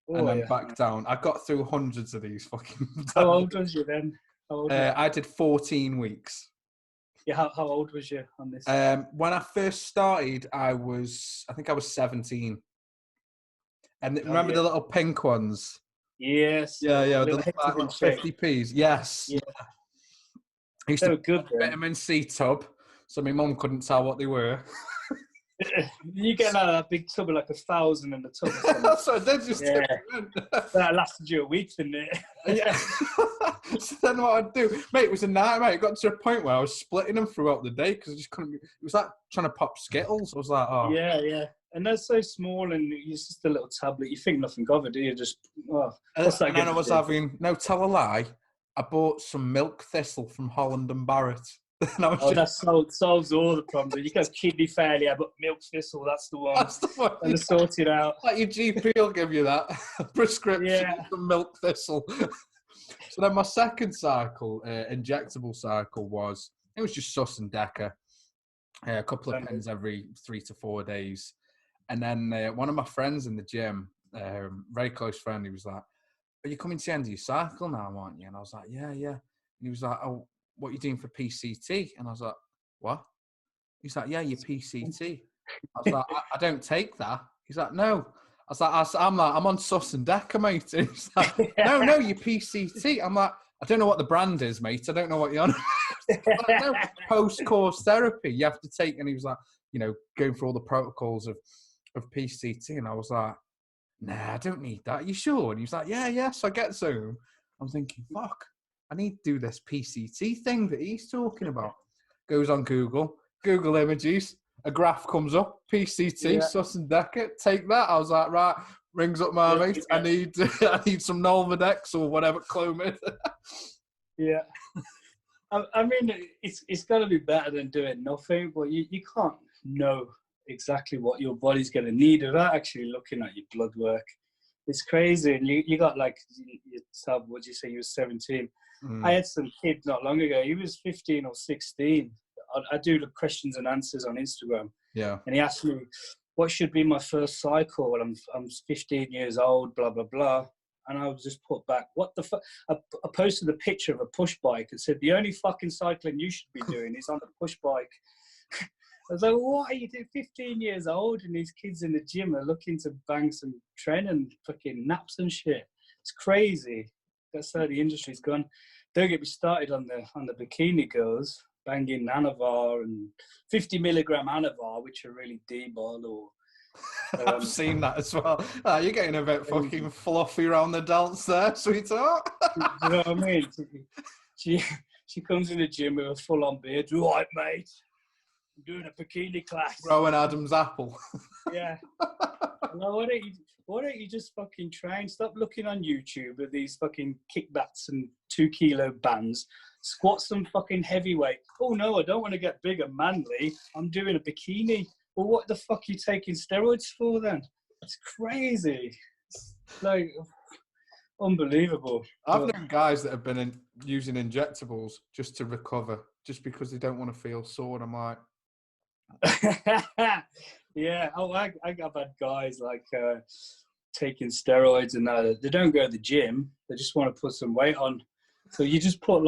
And then back down. I got through hundreds of these fucking... How old was you then? I did 14 weeks. Yeah, how old was you on this? When I first started, I think I was 17. And Oh remember yeah. the little pink ones? Yes. Yeah, yeah, Little the hexagon little shape. 50p's. Yes. Yeah. I used They to were put good a then. vitamin C tub, so my mum couldn't tell what they were. You get out of that big tub of like 1,000 in the tub or something. So they just Yeah. That lasted you a week, didn't it? yeah. So then what I'd do, mate, it was a nightmare. It got to a point where I was splitting them throughout the day because I just couldn't. It was like trying to pop Skittles. I was like, oh. Yeah, yeah. And they're so small, and it's just a little tablet. You think nothing of it, do you? Just, oh, what's that And then I going was to do? having, no, tell a lie, I bought some milk thistle from Holland and Barrett. And I was Oh, just, that solves all the problems. You got kidney failure, but milk thistle, that's the one. that's the one. And to sort it out. Like your GP will give you that prescription for milk thistle. So then my second cycle, injectable cycle, it was just Sus and Deca, a couple of pens every 3 to 4 days. And then one of my friends in the gym, very close friend, he was like, are you coming to the end of your cycle now, aren't you? And I was like, yeah, yeah. And he was like, oh, what are you doing for PCT? And I was like, what? He's like, yeah, your PCT. I was like, I don't take that. He's like, no. I was like, I'm on Sus and Deca, mate. And he's like, no, your PCT. I'm like, I don't know what the brand is, mate. I don't know what you're on. Like, no, post-course therapy. You have to take, and he was like, going through all the protocols of PCT. And I was like, nah, I don't need that. You sure? And he was like, yeah. So I get Zoom. I'm thinking, fuck, I need to do this PCT thing that he's talking about. Goes on Google images, a graph comes up, PCT, Sus and Deca, take that. I was like, right, rings up my mate. I need some Nolvadex or whatever, Clomid. Yeah. I mean, it's got to be better than doing nothing, but you can't know exactly what your body's going to need without actually looking at your blood work. It's crazy. And you got like, what did you say, you were 17? I had some kid not long ago, he was 15 or 16. I do the questions and answers on Instagram. Yeah. And he asked me, what should be my first cycle? Well, I'm 15 years old, blah, blah, blah. And I was just put back, what the fuck? I posted a picture of a push bike and said, the only fucking cycling you should be doing is on the push bike. I was like, what are you doing? 15 years old, and these kids in the gym are looking to bang some tren and fucking naps and shit. It's crazy. That's how the industry's gone. Don't get me started on the bikini girls banging Anavar and 50 milligram Anavar, which are really D-ball or. I've seen that as well. You're getting a bit fucking fluffy around the delts there, sweetheart. You know what I mean? She comes in the gym with a full-on beard. Right, mate. I'm doing a bikini class. Growing Adam's apple. Yeah. Well, why don't you just fucking train? Stop looking on YouTube at these fucking kickbacks and 2 kilo bands. Squat some fucking heavyweight. Oh no, I don't want to get big and manly. I'm doing a bikini. Well, what the fuck are you taking steroids for then? It's crazy. It's like unbelievable. I've known guys that have been using injectables just to recover, just because they don't want to feel sore. And I'm like, yeah. Oh, I've had guys like taking steroids and they don't go to the gym. They just want to put some weight on. So you just put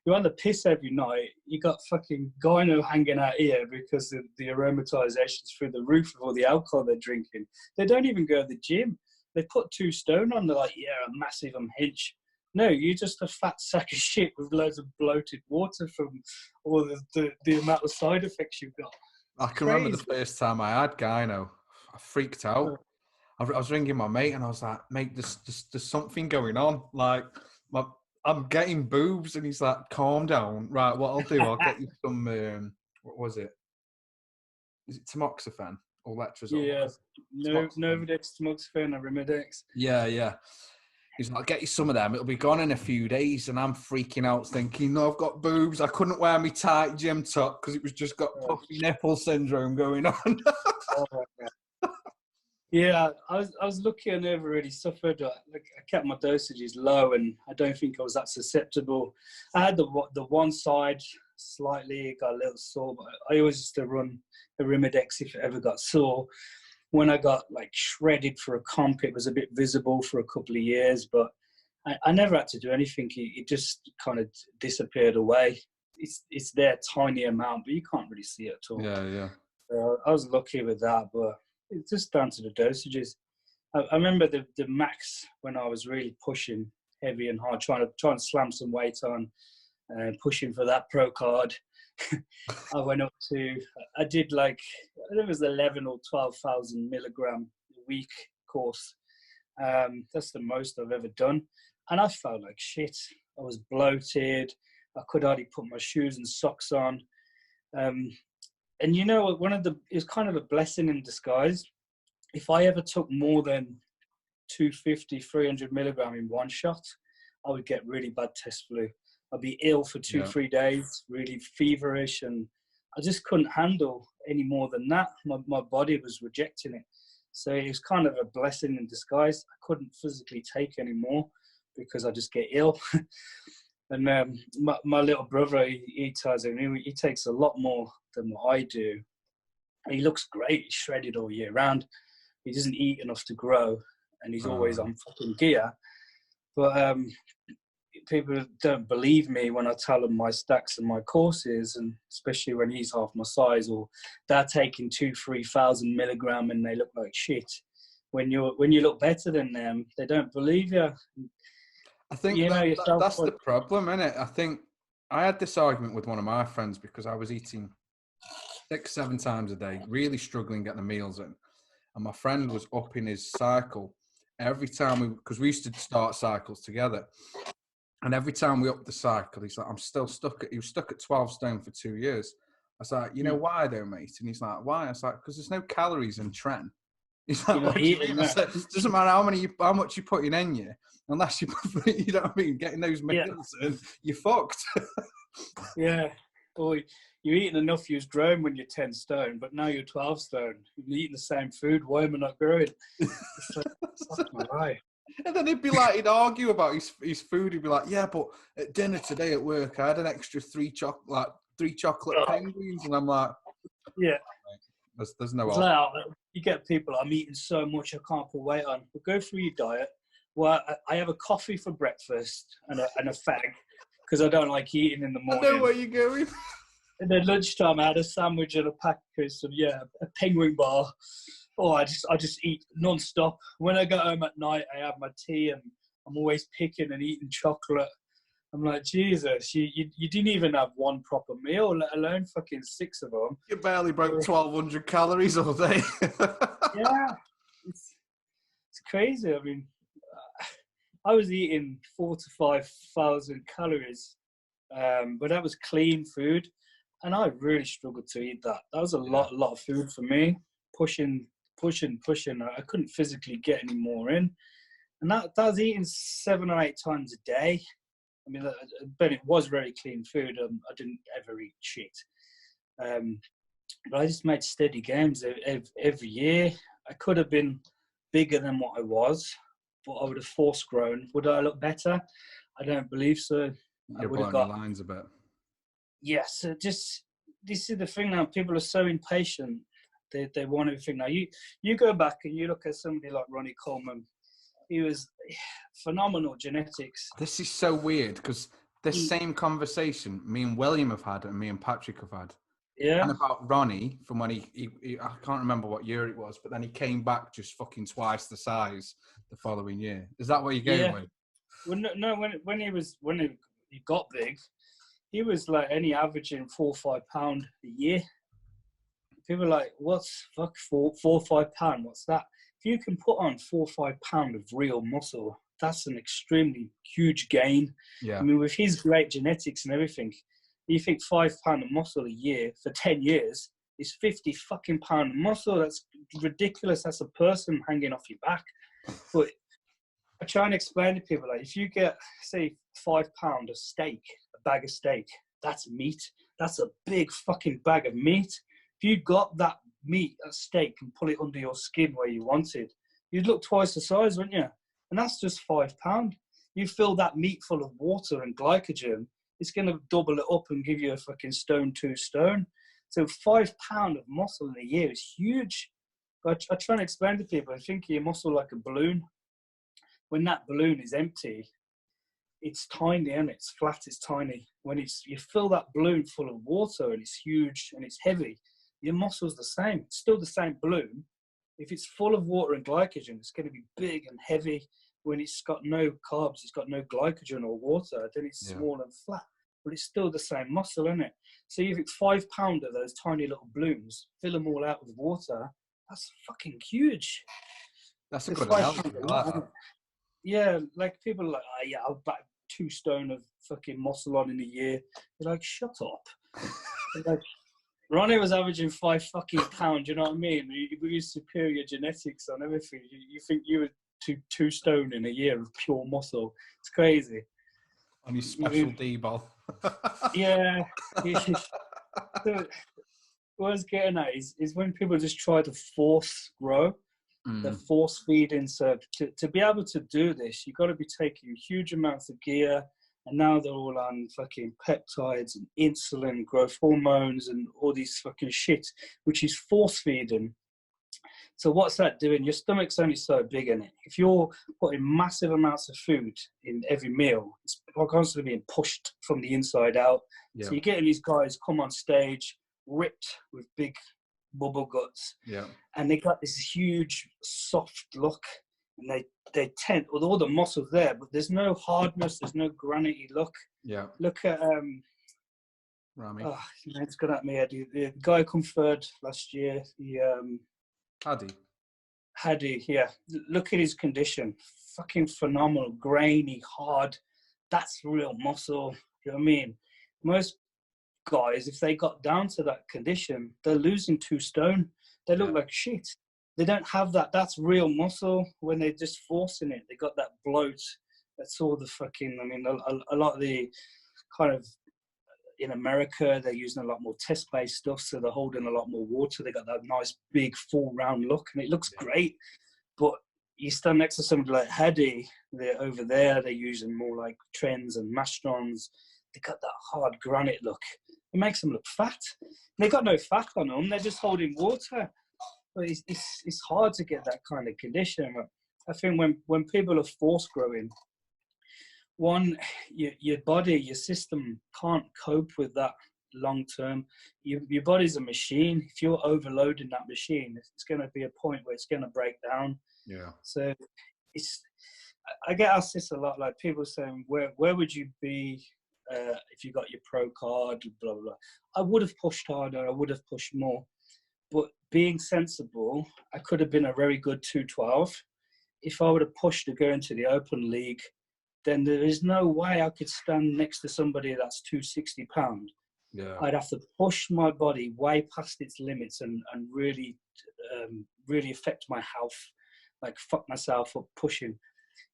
you're on the piss every night. You got fucking gyno hanging out here because the aromatization's through the roof of all the alcohol they're drinking. They don't even go to the gym. They put 2 stone on. They're like, yeah, I'm massive, I'm hinch. No, you're just a fat sack of shit with loads of bloated water from all the amount of side effects you've got. I can remember the first time I had gyno. I freaked out. I was ringing my mate and I was like, mate, there's something going on. Like, I'm getting boobs. And he's like, calm down. Right, what I'll do, I'll get you some, what was it? Is it tamoxifen or letrozole? Yeah, Novadex, tamoxifen, and Arimidex. Yeah. He's like, I'll get you some of them. It'll be gone in a few days. And I'm freaking out thinking, no, I've got boobs. I couldn't wear my tight gym top because it was just got puffy nipple syndrome going on. Yeah, I was lucky I never really suffered. I kept my dosages low, and I don't think I was that susceptible. I had the one side slightly got a little sore, but I always used to run Arimidex if it ever got sore. When I got shredded for a comp, it was a bit visible for a couple of years, but I never had to do anything. It just kind of disappeared away. it's their tiny amount, but you can't really see it at all. Yeah. I was lucky with that, but it's just down to the dosages. I remember the max when I was really pushing heavy and hard, trying to slam some weight on, and pushing for that pro card. I went up to, I did like, I think it was 11 or 12,000 milligram a week course. That's the most I've ever done. And I felt like shit. I was bloated. I could hardly put my shoes and socks on. And you know, it was kind of a blessing in disguise. If I ever took more than 250, 300 milligram in one shot, I would get really bad chest flu. I'd be ill for 3 days, really feverish, and I just couldn't handle any more than that. My body was rejecting it. So it was kind of a blessing in disguise. I couldn't physically take any more because I just get ill. And my little brother, he tells me he takes a lot more than what I do. He looks great. He's shredded all year round. He doesn't eat enough to grow, and he's always on fucking gear. But people don't believe me when I tell them my stacks and my courses, and especially when he's half my size, or they're taking 2,000-3,000 milligram and they look like shit. When you look better than them, they don't believe you. I think that's the problem, isn't it? I think I had this argument with one of my friends because I was eating 6-7 times a day, really struggling getting the meals in. And my friend was upping his cycle every time because we used to start cycles together. And every time we upped the cycle, he's like, he was stuck at 12 stone for 2 years. I was like, you know why though, mate? And he's like, why? I was like, because there's no calories in tren. He's like, what do you mean? I said, it doesn't matter how much you're putting in you, unless you know what I mean, getting those meals in, you're fucked. Yeah. Boy, you're eating enough, you're growing when you're 10 stone, but now you're 12 stone. You're eating the same food. Why am I not growing? It's like, that's not right. And then he'd argue about his food. He'd be like, yeah, but at dinner today at work, I had an extra 3 chocolate penguins. And I'm like, yeah, there's no like, you get people, I'm eating so much, I can't put weight on. But go through your diet. Well, I have a coffee for breakfast and a fag, because I don't like eating in the morning. I know where you're going. And then lunchtime, I had a sandwich and a pack of a penguin bar. Oh, I just eat non-stop. When I go home at night, I have my tea, and I'm always picking and eating chocolate. I'm like, Jesus, you didn't even have one proper meal, let alone fucking 6 of them. You barely broke 1,200 calories all day. Yeah, it's crazy. I mean, I was eating 4,000 to 5,000 calories, but that was clean food, and I really struggled to eat that. That was a lot of food for me. Pushing. I couldn't physically get any more in, and that was eating 7 or 8 times a day. I mean, but it was very clean food. I didn't ever eat shit, but I just made steady gains every year. I could have been bigger than what I was, but I would have force grown. Would I look better? I don't believe so. You're blowing your lines a bit. Yes, so just this is the thing now. People are so impatient. They want everything now. You go back and you look at somebody like Ronnie Coleman. He was phenomenal genetics. This is so weird because this same conversation me and William have had and me and Patrick have had. Yeah. And about Ronnie from when he I can't remember what year it was, but then he came back just fucking twice the size the following year. Is that what you're going with? Well, no. When he got big, he was like only averaging 4 or 5 pound a year. People are like, what's 4 or 5 pound? What's that? If you can put on 4 or 5 pound of real muscle, that's an extremely huge gain. Yeah. I mean, with his great genetics and everything, you think 5 pound of muscle a year for 10 years is 50 fucking pound of muscle. That's ridiculous. That's a person hanging off your back. But I try and explain to people, like, if you get, say, 5 pound of steak, a bag of steak, that's meat. That's a big fucking bag of meat. If you got that meat, that steak, and pull it under your skin where you wanted, you'd look twice the size, wouldn't you? And that's just 5 pound. You fill that meat full of water and glycogen, it's going to double it up and give you a fucking 2 stone. So 5 pound of muscle in a year is huge. But I try and explain to people, I think of your muscle like a balloon. When that balloon is empty, it's tiny and it's flat, it's tiny. When you fill that balloon full of water and it's huge and it's heavy, your muscle's the same. It's still the same balloon. If it's full of water and glycogen, it's going to be big and heavy. When it's got no carbs, it's got no glycogen or water, then it's small and flat. But it's still the same muscle, isn't it? So if it's 5 pound of those tiny little balloons, fill them all out with water, that's fucking huge. That's a good analogy. Yeah, like people are like, oh yeah, I'll back 2 stone of fucking muscle on in a year. You're like, shut up. Like, Ronnie was averaging 5 fucking pounds, you know what I mean? We use superior genetics on everything. You think you were 2 stone in a year of pure muscle. It's crazy. On your special D-ball. Yeah. So, what I was getting at is when people just try to force grow, the force feeding. So to be able to do this, you've got to be taking huge amounts of gear, and now they're all on fucking peptides and insulin, growth hormones, and all these fucking shit, which is force feeding. So what's that doing? Your stomach's only so big in it. If you're putting massive amounts of food in every meal, it's constantly being pushed from the inside out. Yeah. So you're getting these guys come on stage, ripped with big bubble guts. Yeah. And they got this huge, soft look. And they tend, with all the muscles there, but there's no hardness, there's no granity look. Yeah. Look at Rami. Oh, it's gone at me head. The guy who come third last year, Hadi, yeah. Look at his condition. Fucking phenomenal. Grainy, hard. That's real muscle. You know what I mean? Most guys, if they got down to that condition, they're losing 2 stone. They look like shit. They don't have that. That's real muscle when they're just forcing it. They got that bloat. That's all the fucking, I mean, a lot of the kind of, in America, they're using a lot more test-based stuff, so they're holding a lot more water. They got that nice, big, full, round look, and it looks great. But you stand next to somebody like Hadi, they're over there, they're using more like trends and mastrons. They got that hard granite look. It makes them look fat. They got no fat on them. They're just holding water. But it's hard to get that kind of condition. I think when people are force growing, one, your body, your system can't cope with that long term. Your body's a machine. If you're overloading that machine, it's going to be a point where it's going to break down. Yeah. So I get asked this a lot, like people saying, where would you be if you got your pro card, blah, blah, blah. I would have pushed harder. I would have pushed more. But being sensible, I could have been a very good 212. If I would have pushed to go into the Open League, then there is no way I could stand next to somebody that's 260 pounds. Yeah. I'd have to push my body way past its limits and really, really affect my health, like fuck myself up pushing.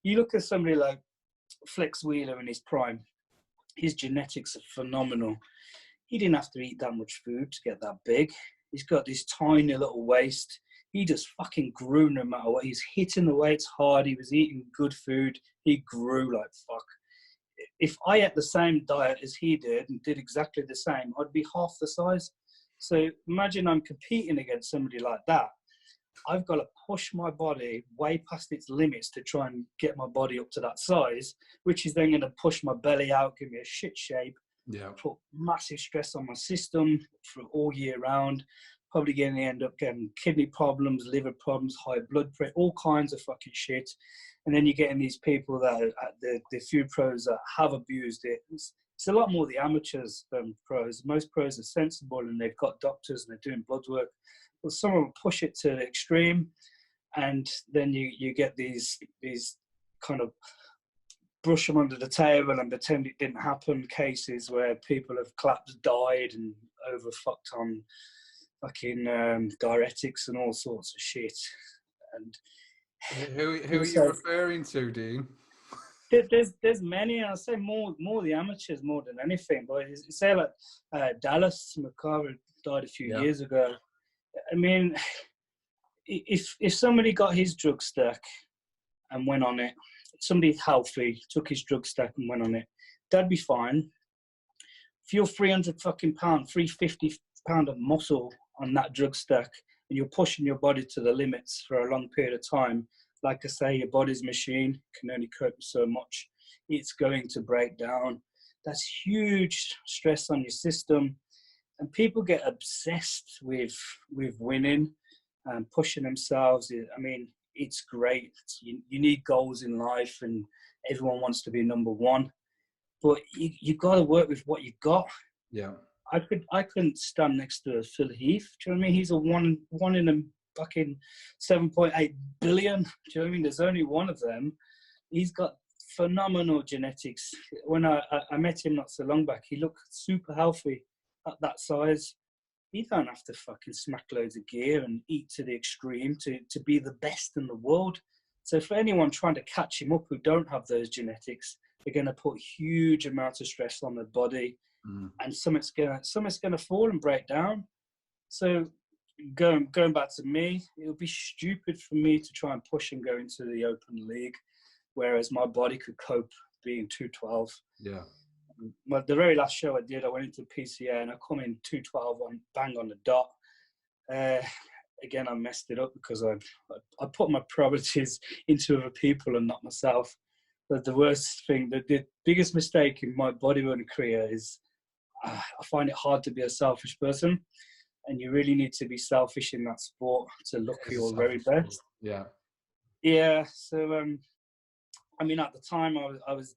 You look at somebody like Flex Wheeler in his prime, his genetics are phenomenal. He didn't have to eat that much food to get that big. He's got this tiny little waist. He just fucking grew no matter what. He's hitting the weights hard. He was eating good food. He grew like fuck. If I ate the same diet as he did and did exactly the same, I'd be half the size. So imagine I'm competing against somebody like that. I've got to push my body way past its limits to try and get my body up to that size, which is then going to push my belly out, give me a shit shape, put massive stress on my system for all year round. Probably going to end up getting kidney problems, liver problems, high blood pressure, all kinds of fucking shit. And then you're getting these people that are the few pros that have abused it. It's a lot more the amateurs than pros. Most pros are sensible and they've got doctors and they're doing blood work. But some of them push it to the extreme, and then you get these kind of brush them under the table and pretend it didn't happen cases where people have collapsed, died, and overfucked on fucking diuretics and all sorts of shit. And who are you referring to, Dean? There's many. I'll say more the amateurs more than anything. But say like Dallas McCarver died a few years ago. I mean, if somebody got his drug stack and went on it, somebody healthy took his drug stack and went on it, that'd be fine. If you're 300 fucking pound, 350 pound of muscle on that drug stack, and you're pushing your body to the limits for a long period of time, like I say, your body's machine can only cope with so much. it's going to break down. That's huge stress on your system. And people get obsessed with winning and pushing themselves. I mean, it's great. You need goals in life, and everyone wants to be number one. But you got to work with what you've got. Yeah. I couldn't stand next to Phil Heath. Do you know what I mean? He's a one in a fucking 7.8 billion. Do you know what I mean? There's only one of them. He's got phenomenal genetics. When I met him not so long back, he looked super healthy at that size. You don't have to fucking smack loads of gear and eat to the extreme to be the best in the world. So for anyone trying to catch him up who don't have those genetics, they're going to put huge amounts of stress on their body, and something's gonna fall and break down. So going back to me, it would be stupid for me to try and push and go into the open league, whereas my body could cope being 212. Yeah. Well, the very last show I did, I went into PCA and I come in 212 bang on the dot. Again, I messed it up because I put my priorities into other people and not myself. But the worst thing, the biggest mistake in my bodybuilding career is I find it hard to be a selfish person, and you really need to be selfish in that sport to look your very best. Yeah. Yeah. So, I mean, at the time, I was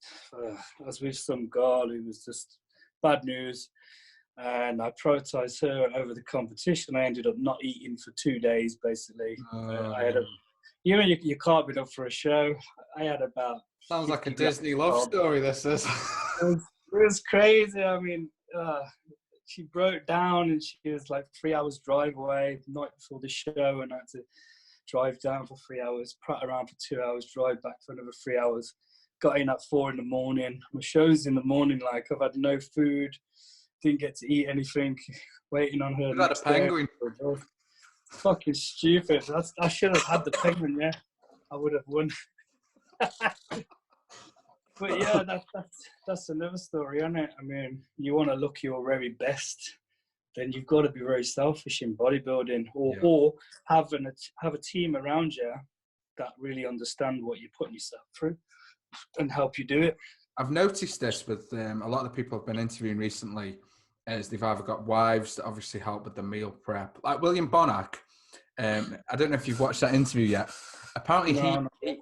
with some girl who was just bad news, and I prioritized her over the competition. I ended up not eating for 2 days, basically. I had you can't be up for a show. I had about... Sounds like a Disney love story, this is. It was crazy. I mean, she broke down and she was like 3 hours drive away the night before the show, and I had to drive down for 3 hours, prat around for 2 hours, drive back for another 3 hours. Got in at 4 a.m. My show's in the morning, like I've had no food, didn't get to eat anything, waiting on her. You got a penguin. Fucking stupid. I should have had the penguin, yeah. I would have won. But yeah, that's another story, isn't it? I mean, you want to look your very best, then you've got to be very selfish in bodybuilding, or have a team around you that really understand what you're putting yourself through and help you do it. I've noticed this with a lot of the people I've been interviewing recently, as they've either got wives that obviously help with the meal prep, like William Bonac. I don't know if you've watched that interview yet. Apparently,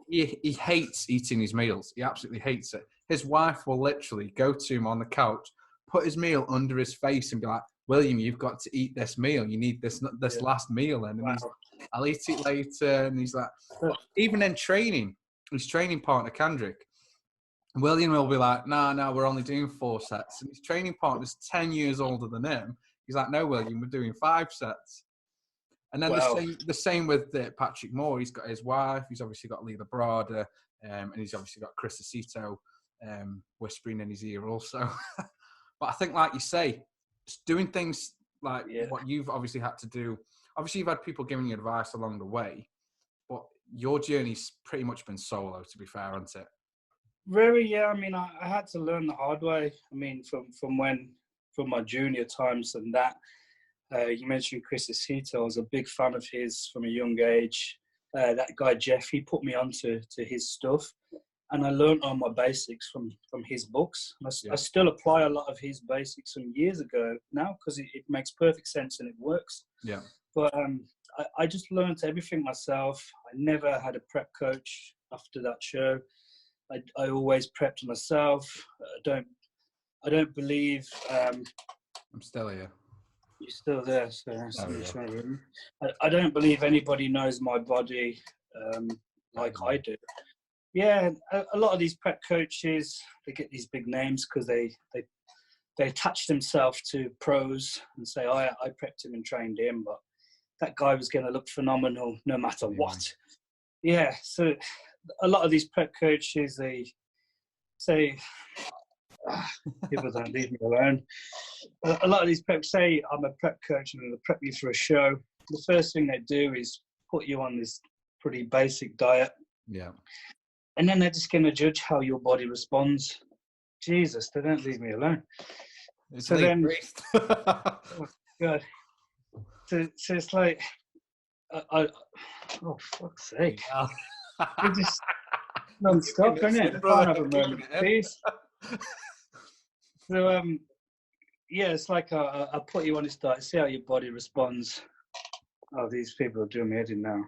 he hates eating his meals. He absolutely hates it. His wife will literally go to him on the couch, put his meal under his face, and be like, "William, you've got to eat this meal. You need this last meal." And he's, "I'll eat it later." And he's like, even in training, his training partner Kendrick, William will be like, "No, we're only doing 4 sets." And his training partner's 10 years older than him. He's like, "No, William, we're doing 5 sets." And then the same with Patrick Moore. He's got his wife. He's obviously got Leela Brada, and he's obviously got Chris Aceto whispering in his ear also. But I think, like you say, just doing things like what you've obviously had to do. Obviously, you've had people giving you advice along the way, but your journey's pretty much been solo, to be fair, hasn't it? Very, yeah. I mean, I had to learn the hard way. I mean, from my junior times and that. You mentioned Chris Aceto. I was a big fan of his from a young age. That guy Jeff, he put me onto his stuff, and I learned all my basics from his books. I still apply a lot of his basics from years ago now because it makes perfect sense and it works. Yeah. But I just learned everything myself. I never had a prep coach after that show. I always prepped myself. I don't believe. I'm still here. You're still there, so I don't believe anybody knows my body like I do. Yeah, a lot of these prep coaches, they get these big names because they attach themselves to pros and say, "Oh, I prepped him and trained him, but that guy was going to look phenomenal no matter what." Yeah, so a lot of these prep coaches, they say, people don't leave me alone. A lot of these preps say, "I'm a prep coach and I'm going to prep you for a show." The first thing they do is put you on this pretty basic diet. Yeah. And then they're just going to judge how your body responds. Jesus, they don't leave me alone. It's so then, oh, God. So it's like, oh, fuck's sake. non-stop, isn't it? I can't have a moment of peace. So, yeah, it's like I put you on this diet, see how your body responds. Oh, these people are doing me head in now.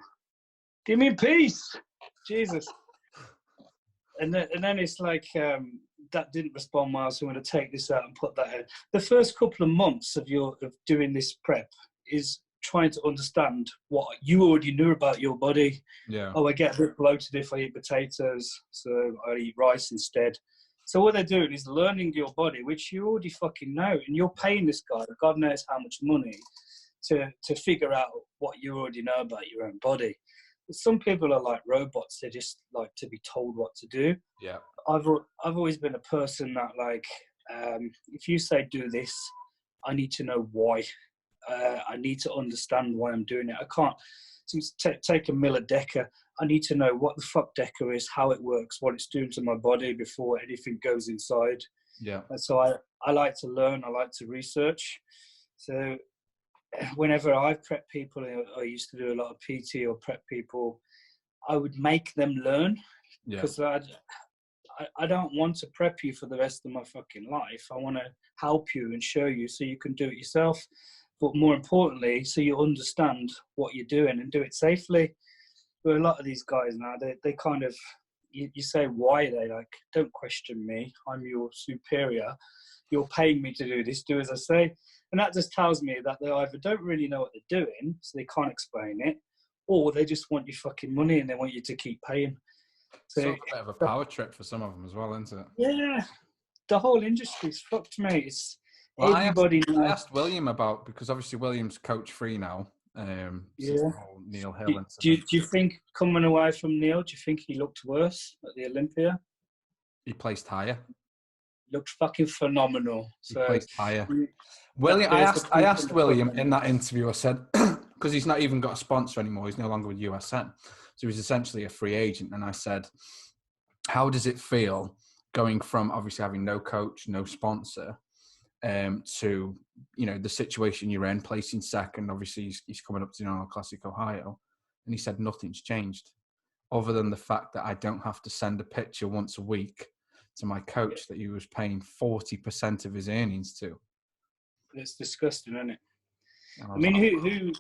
Give me peace, Jesus. And then it's like that didn't respond well, so I'm going to take this out and put that in. The first couple of months of doing this prep is trying to understand what you already knew about your body. Yeah. Oh, I get a bit bloated if I eat potatoes, so I eat rice instead. So what they're doing is learning your body, which you already fucking know, and you're paying this guy, God knows how much money, to figure out what you already know about your own body. But some people are like robots; they just like to be told what to do. Yeah. I've always been a person that like, if you say do this, I need to know why. I need to understand why I'm doing it. I can't take a Miller Decker. I need to know what the fuck Decker is, how it works, what it's doing to my body before anything goes inside. Yeah. And so I like to learn. I like to research. So whenever I prep people, I used to do a lot of PT or prep people, I would make them learn, because I don't want to prep you for the rest of my fucking life. I want to help you and show you so you can do it yourself. But more importantly, so you understand what you're doing and do it safely. But a lot of these guys now, they kind of, you say, why? They like, don't question me. I'm your superior. You're paying me to do this. Do as I say. And that just tells me that they either don't really know what they're doing, so they can't explain it, or they just want your fucking money and they want you to keep paying. So it's a bit of a power trip for some of them as well, isn't it? Yeah, the whole industry's fucked, mate. It's well, everybody. I asked William about, because obviously William's coach free now. Since the whole Neil Hill incident. Do you think, coming away from Neil, do you think he looked worse at the Olympia? He placed higher. Looked fucking phenomenal. He So placed higher. William, I asked William in that interview, I said, because he's not even got a sponsor anymore, he's no longer with USN. So he's essentially a free agent. And I said, how does it feel going from obviously having no coach, no sponsor, to, you know, the situation you're in, placing second? Obviously, he's coming up to the National Classic Ohio. And he said, nothing's changed other than the fact that I don't have to send a picture once a week to my coach that he was paying 40% of his earnings to. It's disgusting, isn't it? I mean,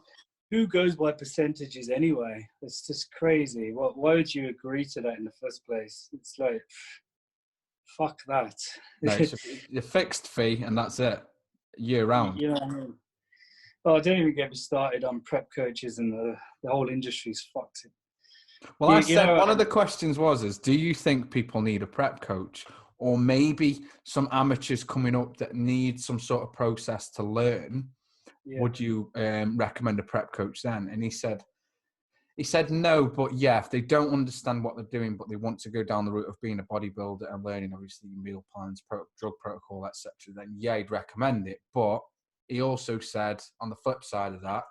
who goes by percentages anyway? It's just crazy. Why would you agree to that in the first place? It's like, fuck that. No, it's a fixed fee and that's it, year round. You know what I mean? Well, don't even get me started on prep coaches, and the whole industry's fucked. Well, I said one of the questions was, do you think people need a prep coach, or maybe some amateurs coming up that need some sort of process to learn? Yeah. Would you recommend a prep coach then? And he said no, but yeah, if they don't understand what they're doing, but they want to go down the route of being a bodybuilder and learning obviously meal plans, drug protocol, etc., then yeah, he'd recommend it. But he also said, on the flip side of that,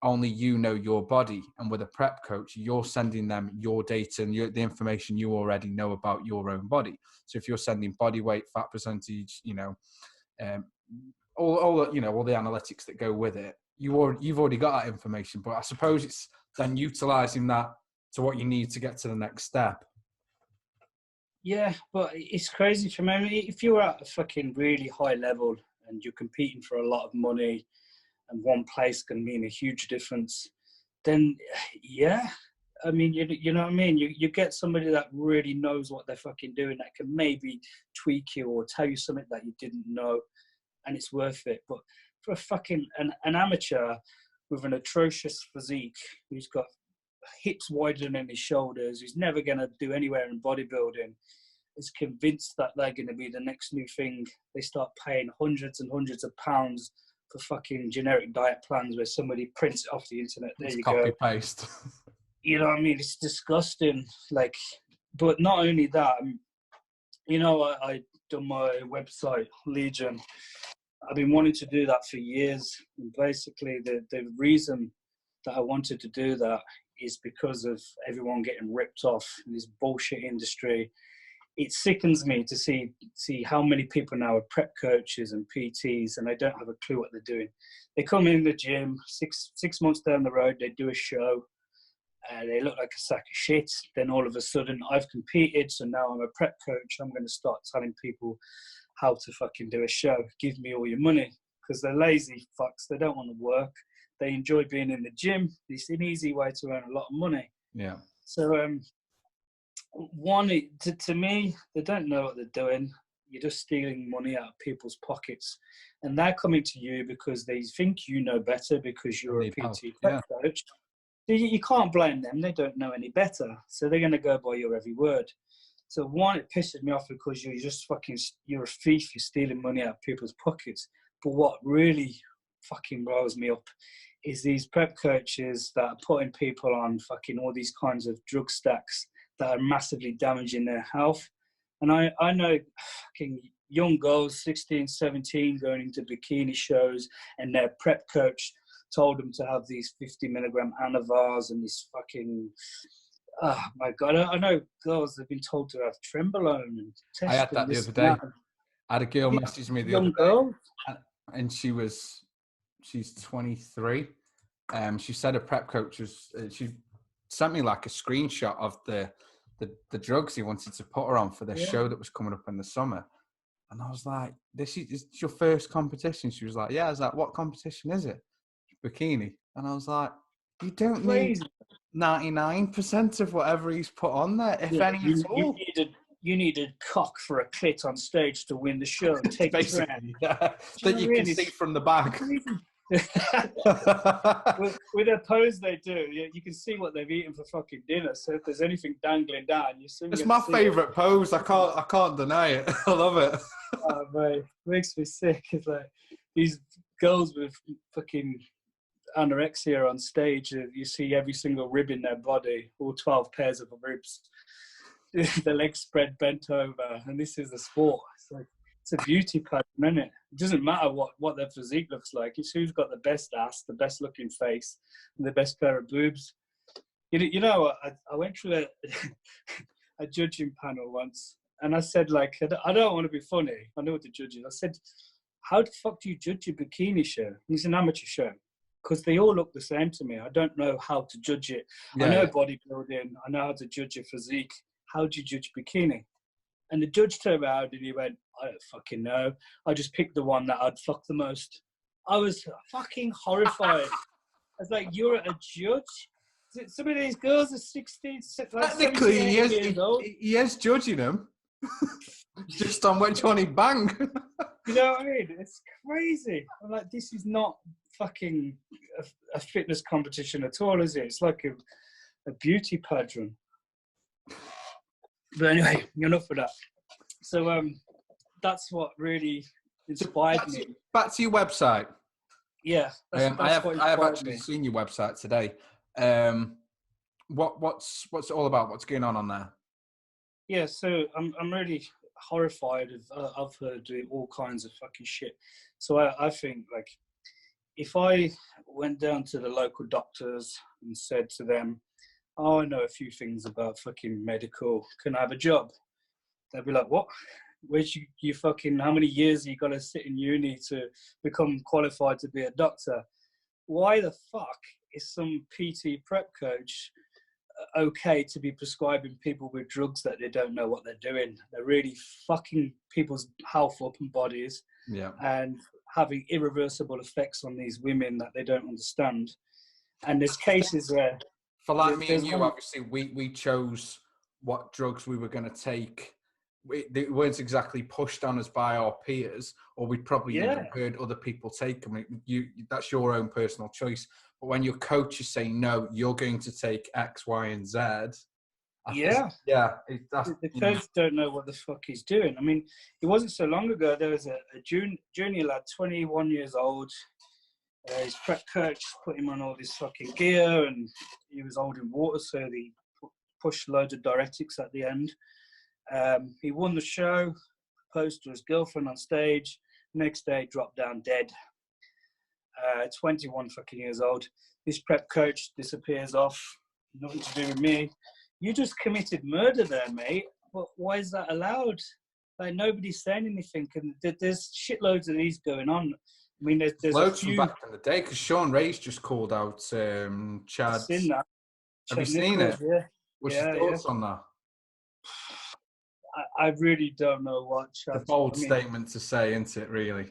only you know your body, and with a prep coach, you're sending them your data and the information you already know about your own body. So if you're sending body weight, fat percentage, all the analytics that go with it, you've already got that information. But I suppose it's then utilizing that to what you need to get to the next step. Yeah, but it's crazy for me. If you're at a fucking really high level and you're competing for a lot of money, and one place can mean a huge difference, then yeah, I mean, you know what I mean? You get somebody that really knows what they're fucking doing, that can maybe tweak you or tell you something that you didn't know, and it's worth it. But for a fucking an amateur with an atrocious physique, who's got hips wider than his shoulders, who's never going to do anywhere in bodybuilding, is convinced that they're going to be the next new thing, they start paying hundreds and hundreds of pounds for fucking generic diet plans where somebody prints it off the internet. There you go. Copy paste. You know what I mean? It's disgusting. Like, but not only that, I done my website, Legion. I've been wanting to do that for years. And basically, the reason that I wanted to do that is because of everyone getting ripped off in this bullshit industry. It sickens me to see how many people now are prep coaches and PTs, and they don't have a clue what they're doing. They come in the gym, six months down the road, they do a show, they look like a sack of shit. Then all of a sudden I've competed, so now I'm a prep coach. I'm going to start telling people how to fucking do a show. Give me all your money, because they're lazy fucks. They don't want to work. They enjoy being in the gym. It's an easy way to earn a lot of money. Yeah. So to me, they don't know what they're doing. You're just stealing money out of people's pockets, and they're coming to you because they think you know better because you're a PT prep coach. You can't blame them. They don't know any better, so they're going to go by your every word. So one, it pisses me off because you're a thief. You're stealing money out of people's pockets. But what really fucking riles me up is these prep coaches that are putting people on fucking all these kinds of drug stacks that are massively damaging their health. And I know fucking young girls, 16, 17, going into bikini shows, and their prep coach told them to have these 50 milligram anavars and this fucking, oh my God. I know girls have been told to have Trenbolone and test. I had that the other day. I had a girl message me the other day, and she's 23. She said a prep coach she sent me like a screenshot of the drugs he wanted to put her on for the show that was coming up in the summer. And I was like, this is your first competition? She was like, yeah. I was like, what competition is it? Bikini. And I was like, you don't need 99% of whatever he's put on there, if any at all. You needed cock for a clit on stage to win the show. Take basically, that you can see from the back. with a pose they do, you can see what they've eaten for fucking dinner. So if there's anything dangling down, you see. It's my favourite pose. I can't deny it. I love it. Oh mate, it makes me sick. It's like these girls with fucking anorexia on stage. You see every single rib in their body, all 12 pairs of ribs. The legs spread, bent over, and this is the sport. It's like, it's a beauty pageant, isn't it? It doesn't matter what their physique looks like. It's who's got the best ass, the best looking face, and the best pair of boobs. You know, I went through a judging panel once, and I said, like, I don't want to be funny. I know what the judge is. I said, how the fuck do you judge a bikini show? It's an amateur show. Because they all look the same to me. I don't know how to judge it. I know bodybuilding. I know how to judge a physique. How do you judge bikini? And the judge turned around and he went, I don't fucking know. I just picked the one that I'd fuck the most. I was fucking horrified. I was like, you're a judge? Some of these girls are 16, like technically, years old. He is judging them. Just on which one he banged. You know what I mean? It's crazy. I'm like, this is not fucking a fitness competition at all, is it? It's like a beauty pageant. But anyway, enough of that. So that's what really inspired me. Back to your website. Yeah, I have actually seen your website today. What's it all about? What's going on there? Yeah, so I'm really horrified of her doing all kinds of fucking shit. So I think, like, if I went down to the local doctors and said to them, oh, I know a few things about fucking medical, can I have a job? They'd be like, what? Where'd you fucking, how many years you got to sit in uni to become qualified to be a doctor? Why the fuck is some PT prep coach okay to be prescribing people with drugs that they don't know what they're doing? They're really fucking people's health up and bodies, and having irreversible effects on these women that they don't understand. And there's cases where, for like me and you, obviously, we chose what drugs we were going to take. They weren't exactly pushed on us by our peers, or we'd probably even heard other people take them. That's your own personal choice. But when your coach is saying, no, you're going to take X, Y, and Z. The coach don't know what the fuck he's doing. I mean, it wasn't so long ago, there was a junior lad, 21 years old. His prep coach put him on all this fucking gear, and he was holding water, so he pushed loads of diuretics at the end. He won the show, proposed to his girlfriend on stage. Next day, dropped down dead. 21 fucking years old. This prep coach disappears off. Nothing to do with me. You just committed murder there, mate. But why is that allowed? Like, nobody's saying anything. And there's shitloads of these going on. I mean, there's loads from back in the day, because Sean Ray's just called out Chad. Have you Chuck seen Nichols, it? yeah. What's your Yeah, yeah. thoughts on that? I really don't know what It's a Chad. bold I mean, statement to say, isn't it, really?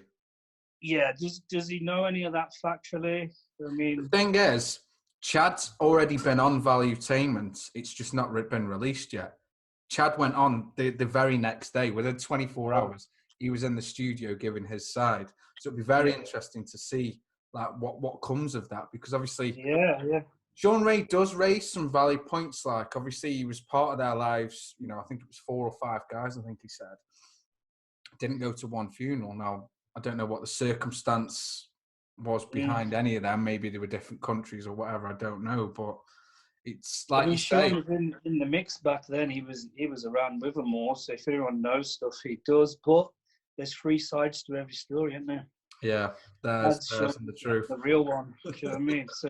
yeah. Does he know any of that factually? I The mean, thing is, Chad's already been on Valuetainment. It's just not been released yet. Chad went on the very next day. Within 24 hours, he was in the studio giving his side. So it'd be very interesting to see like what comes of that, because obviously yeah. Sean Ray does raise some valid points. Like obviously he was part of their lives. You know, I think it was 4 or 5 guys. I think he said didn't go to one funeral. Now I don't know what the circumstance was behind any of them. Maybe they were different countries or whatever. I don't know, but it's I like mean, you Sean say. was in the mix back then. He was around with them more. So if anyone knows stuff, he does. But there's 3 sides to every story, isn't there? Yeah, there's That's Sean, the truth. the real one. Do you know what I mean? So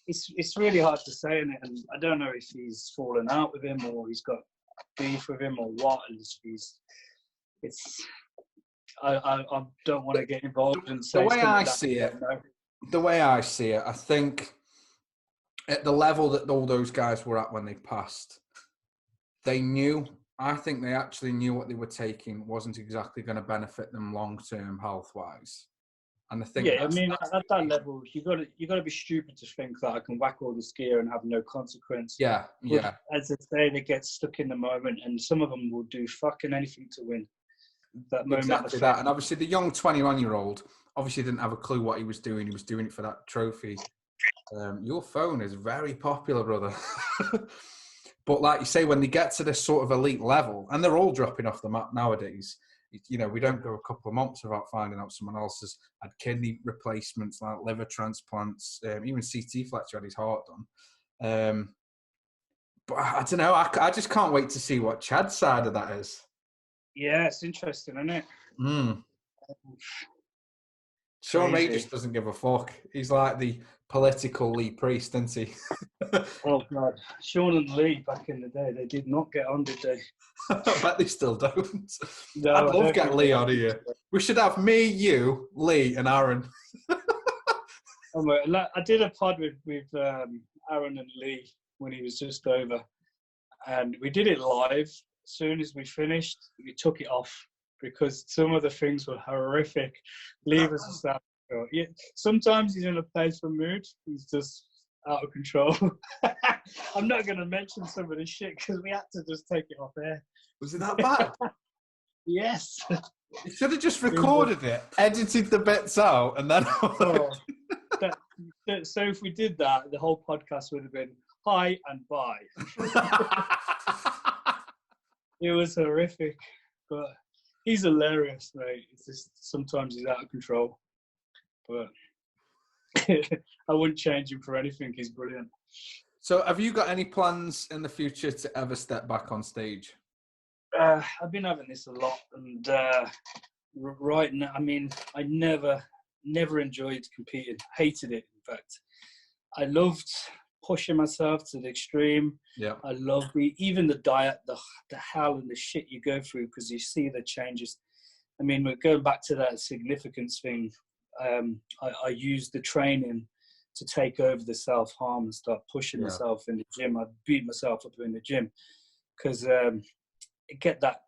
it's really hard to say, and I don't know if he's fallen out with him or he's got beef with him or what. And I don't want to get involved and say The way something I that see I it, don't know. I think at the level that all those guys were at when they passed, they knew. I think they actually knew what they were taking wasn't exactly going to benefit them long term health wise. And I think Yeah, I mean, at that level, you got to be stupid to think that I can whack all this gear and have no consequence. yeah. But as I say, they get stuck in the moment, and some of them will do fucking anything to win that moment. Exactly that. And obviously, the young 21-year-old obviously didn't have a clue what he was doing. He was doing it for that trophy. Your phone is very popular, brother. But like you say, when they get to this sort of elite level, and they're all dropping off the map nowadays, you know, we don't go a couple of months without finding out someone else has had kidney replacements, like liver transplants, even CT Fletcher had his heart done. But I don't know. I just can't wait to see what Chad's side of that is. Yeah, it's interesting, isn't it? Sean Ray just doesn't give a fuck. He's like the political Lee Priest, isn't he? Oh God, Sean and Lee back in the day, they did not get on, did they? I bet they still don't. No, I'd love to get Lee on here. We should have me, you, Lee, and Aaron. I did a pod with Aaron and Lee when he was just over, and we did it live. As soon as we finished, we took it off because some of the things were horrific. Lee was just out of control. Yeah, sometimes he's in a playful mood. He's just out of control. I'm not going to mention some of this shit because we had to just take it off air. Was it that bad? Yes. You should have just recorded it, edited the bits out, and then. So if we did that, the whole podcast would have been hi and bye. It was horrific, but he's hilarious, mate. It's just sometimes he's out of control, but I wouldn't change him for anything. He's brilliant. So, have you got any plans in the future to ever step back on stage? I've been having this a lot, and right now, I mean, I never enjoyed competing. Hated it, in fact. I loved pushing myself to the extreme. Yeah. I love even the diet, the hell and the shit you go through because you see the changes. I mean, we're going back to that significance thing. I used the training to take over the self-harm and start pushing myself in the gym. I beat myself up in the gym because get that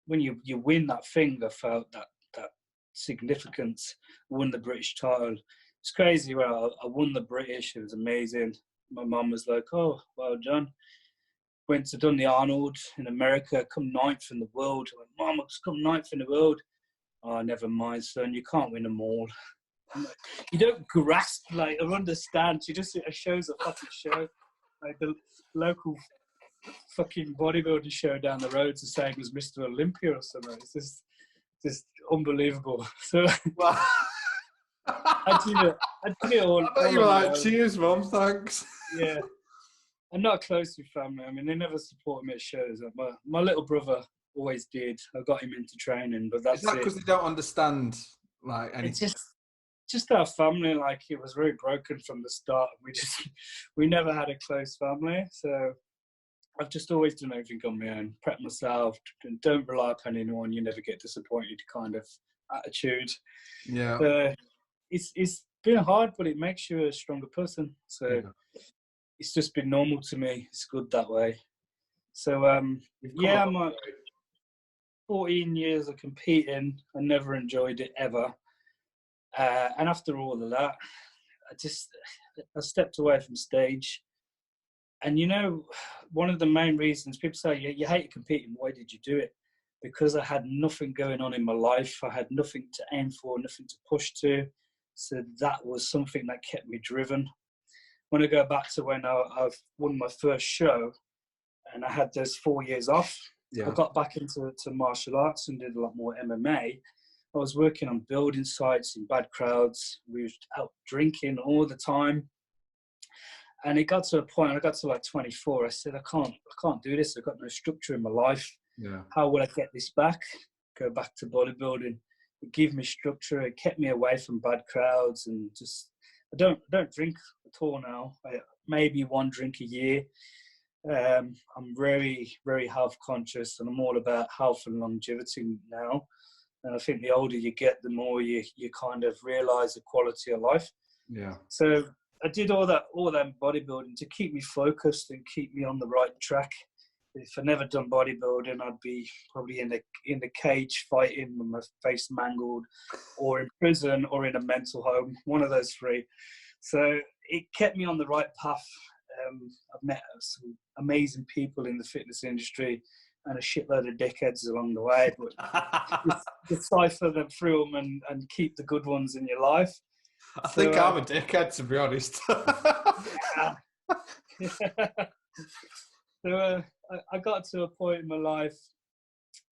when you win that thing, I felt that significance. Won the British title. It's crazy. Well, I won the British. It was amazing. My mum was like, "Oh, well done." Went to done the Arnold in America. Come 9th in the world. I went, "Mum, I've come 9th in the world." "Oh, never mind, son. You can't win them all." You don't grasp or understand. She just shows a fucking show. Like the local fucking bodybuilding show down the road's the same as Mr. Olympia or something. It's just unbelievable. So I did it all. I bet you were like, "Cheers, Mum, thanks." Yeah. I'm not close with family. I mean, they never supported me at shows. My little brother always did. I got him into training, but that's because they don't understand anything? It's just our family. Like, it was very broken from the start. We never had a close family. So I've just always done everything on my own. Prep myself. And don't rely upon anyone. You never get disappointed kind of attitude. Yeah. It's been hard, but it makes you a stronger person. So it's just been normal to me. It's good that way. So yeah, I'm 14 years of competing. I never enjoyed it ever. And after all of that, I stepped away from stage. And you know, one of the main reasons people say, you hate competing, why did you do it? Because I had nothing going on in my life. I had nothing to aim for, nothing to push to. So that was something that kept me driven. When I go back to when I've won my first show and I had those 4 years off, I got back into martial arts and did a lot more MMA. I was working on building sites in bad crowds. We were out drinking all the time. And it got to a point, I got to like 24. I said, I can't do this. I've got no structure in my life. Yeah. How will I get this back? Go back to bodybuilding. It gave me structure. It kept me away from bad crowds, and just I don't drink at all now. Maybe one drink a year. I'm very, very health conscious, and I'm all about health and longevity now. And I think the older you get, the more you kind of realize the quality of life. Yeah. So I did all that bodybuilding to keep me focused and keep me on the right track. If I never done bodybuilding, I'd be probably in the cage fighting with my face mangled, or in prison, or in a mental home, one of those three. So it kept me on the right path. I've met some amazing people in the fitness industry and a shitload of dickheads along the way, but decipher them through them and keep the good ones in your life. I think I'm a dickhead, to be honest. So I got to a point in my life.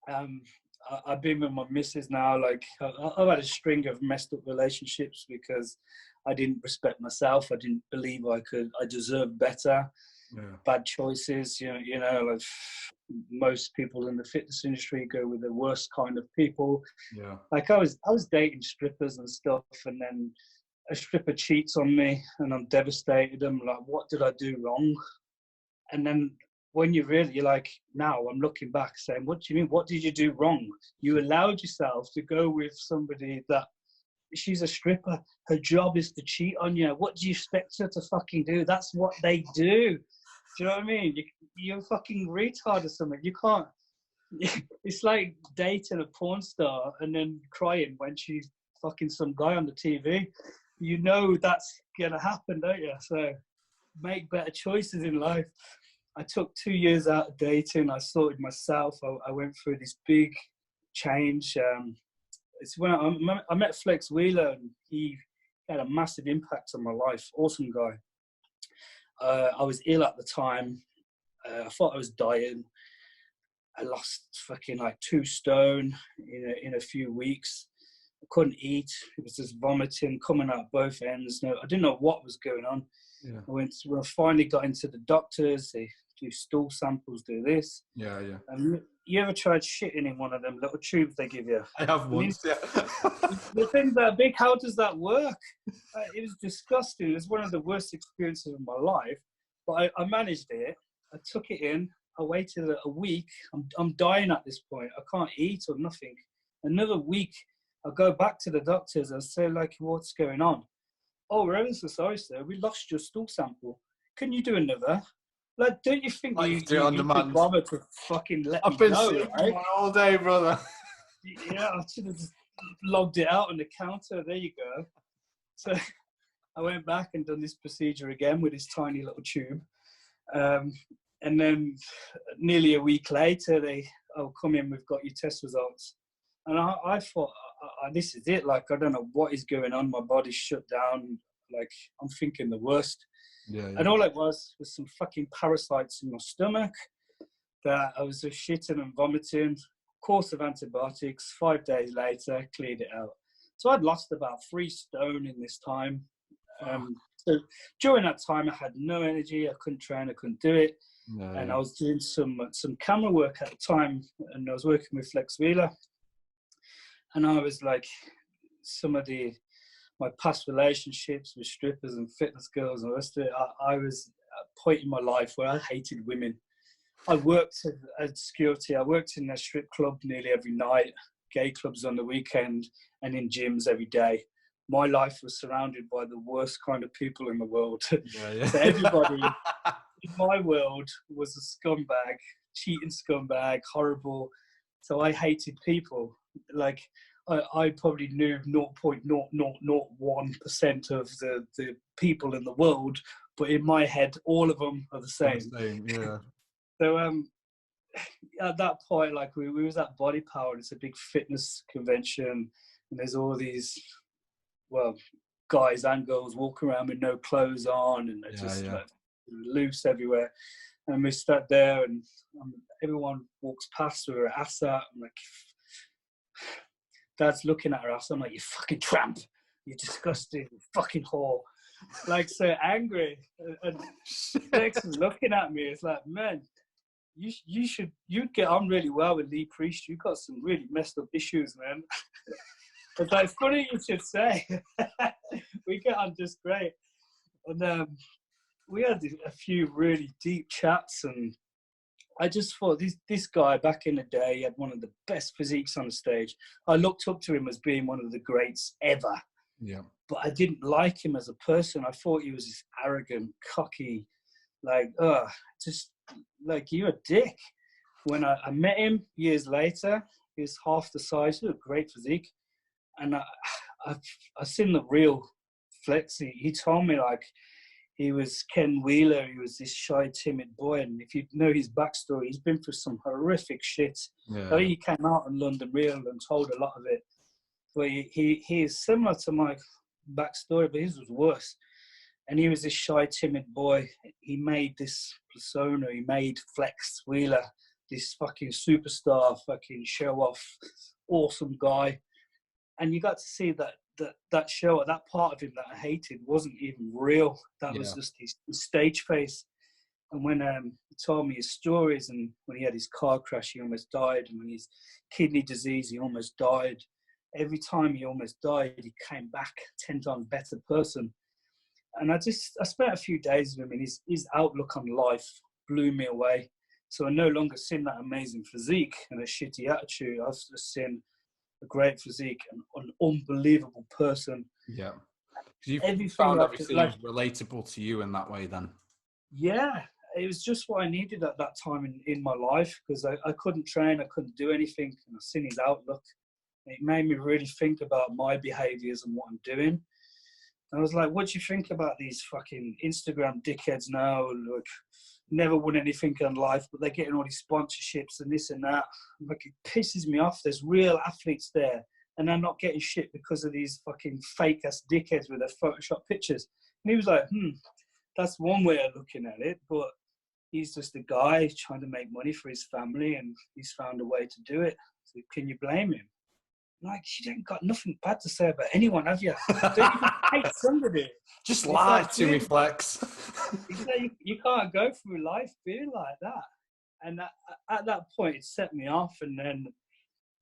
I've been with my missus now. Like I've had a string of messed up relationships because I didn't respect myself. I didn't believe I deserved better. Yeah. Bad choices. You know, like most people in the fitness industry go with the worst kind of people. Yeah. Like I was dating strippers and stuff, and then a stripper cheats on me, and I'm devastated. I'm like, what did I do wrong? And then when you're like, now I'm looking back saying, what do you mean? What did you do wrong? You allowed yourself to go with somebody that, she's a stripper. Her job is to cheat on you. What do you expect her to fucking do? That's what they do. Do you know what I mean? You're a fucking retard or something. You can't. It's like dating a porn star and then crying when she's fucking some guy on the TV. You know that's going to happen, don't you? So make better choices in life. I took 2 years out of dating. I sorted myself. I went through this big change. It's when I met Flex Wheeler, and he had a massive impact on my life. Awesome guy. I was ill at the time. I thought I was dying. I lost fucking like 2 stone in a few weeks. I couldn't eat. It was just vomiting coming out both ends. No, I didn't know what was going on. Yeah. When I finally got into the doctors, they do stool samples, do this. Yeah. You ever tried shitting in one of them little tubes they give you? I have once, yeah. The thing's that big, how does that work? It was disgusting. It was one of the worst experiences of my life. But I managed it. I took it in. I waited a week. I'm dying at this point. I can't eat or nothing. Another week, I go back to the doctors and say, like, what's going on? Oh, we're ever so sorry, sir. We lost your stool sample. Can you do another? Like, don't you think you could bother to fucking let me know, right? I've been sick all day, brother. Yeah, I should have just logged it out on the counter. There you go. So I went back and done this procedure again with this tiny little tube. And then nearly a week later, come in, we've got your test results. And I thought, this is it. Like, I don't know what is going on. My body's shut down. Like, I'm thinking the worst. Yeah. And all it was some fucking parasites in my stomach that I was just shitting and vomiting. Course of antibiotics. 5 days later, cleared it out. So I'd lost about 3 stone in this time. So during that time, I had no energy. I couldn't train. I couldn't do it. No. And I was doing some camera work at the time, and I was working with Flex Wheeler. And I was like, my past relationships with strippers and fitness girls and the rest of it, I was at a point in my life where I hated women. I worked as security. I worked in a strip club nearly every night, gay clubs on the weekend, and in gyms every day. my life was surrounded by the worst kind of people in the world. Yeah, yeah. So everybody in my world was a scumbag, cheating scumbag, horrible. So I hated people. Like I probably knew 0.0001% of the people in the world, but in my head, all of them are the same. Yeah. So at that point, like we was at Body Power. It's a big fitness convention, and there's all these, well, guys and girls walking around with no clothes on, and they're just like loose everywhere. And we sat there, and everyone walks past with her ass out. I'm like, Dad's looking at her ass. I'm like, you fucking tramp, you disgusting fucking whore. Like, so angry. And Dex is looking at me. It's like, man, you'd get on really well with Lee Priest. You've got some really messed up issues, man. It's like, funny you should say. We get on just great. And we had a few really deep chats, and I just thought this guy back in the day had one of the best physiques on the stage. I looked up to him as being one of the greats ever. Yeah. But I didn't like him as a person. I thought he was this arrogant, cocky, like, just like, you're a dick. When I met him years later, he was half the size. He had a great physique. And I seen the real flex. He told me, like, he was Ken Wheeler. He was this shy, timid boy. And if you know his backstory, he's been through some horrific shit. Yeah. He came out on London Real and told a lot of it. But he is similar to my backstory, but his was worse. And he was this shy, timid boy. He made this persona. He made Flex Wheeler this fucking superstar, fucking show-off, awesome guy. And you got to see that show, or that part of him that I hated, wasn't even real. That was just his stage face. And when he told me his stories, and when he had his car crash, he almost died. And when his kidney disease, he almost died. Every time he almost died, he came back 10 times better person. And I spent a few days with him, and his outlook on life blew me away. So I no longer seen that amazing physique and a shitty attitude. I've just seen a great physique and an unbelievable person. Yeah. You Everything found obviously he was relatable to you in that way then. Yeah, it was just what I needed at that time in my life, because I couldn't train, I couldn't do anything, and I've seen his outlook. It made me really think about my behaviours and what I'm doing. And I was like, what do you think about these fucking Instagram dickheads now? Like, never won anything in life, but they're getting all these sponsorships and this and that. Like, it pisses me off. There's real athletes there, and they're not getting shit because of these fucking fake-ass dickheads with their Photoshop pictures. And he was like, that's one way of looking at it, but he's just a guy trying to make money for his family, and he's found a way to do it. So can you blame him? Like, you ain't got nothing bad to say about anyone, have you? Don't even hate somebody. Just lie to me, Flex. You can't go through life being like that. And at that point, it set me off. And then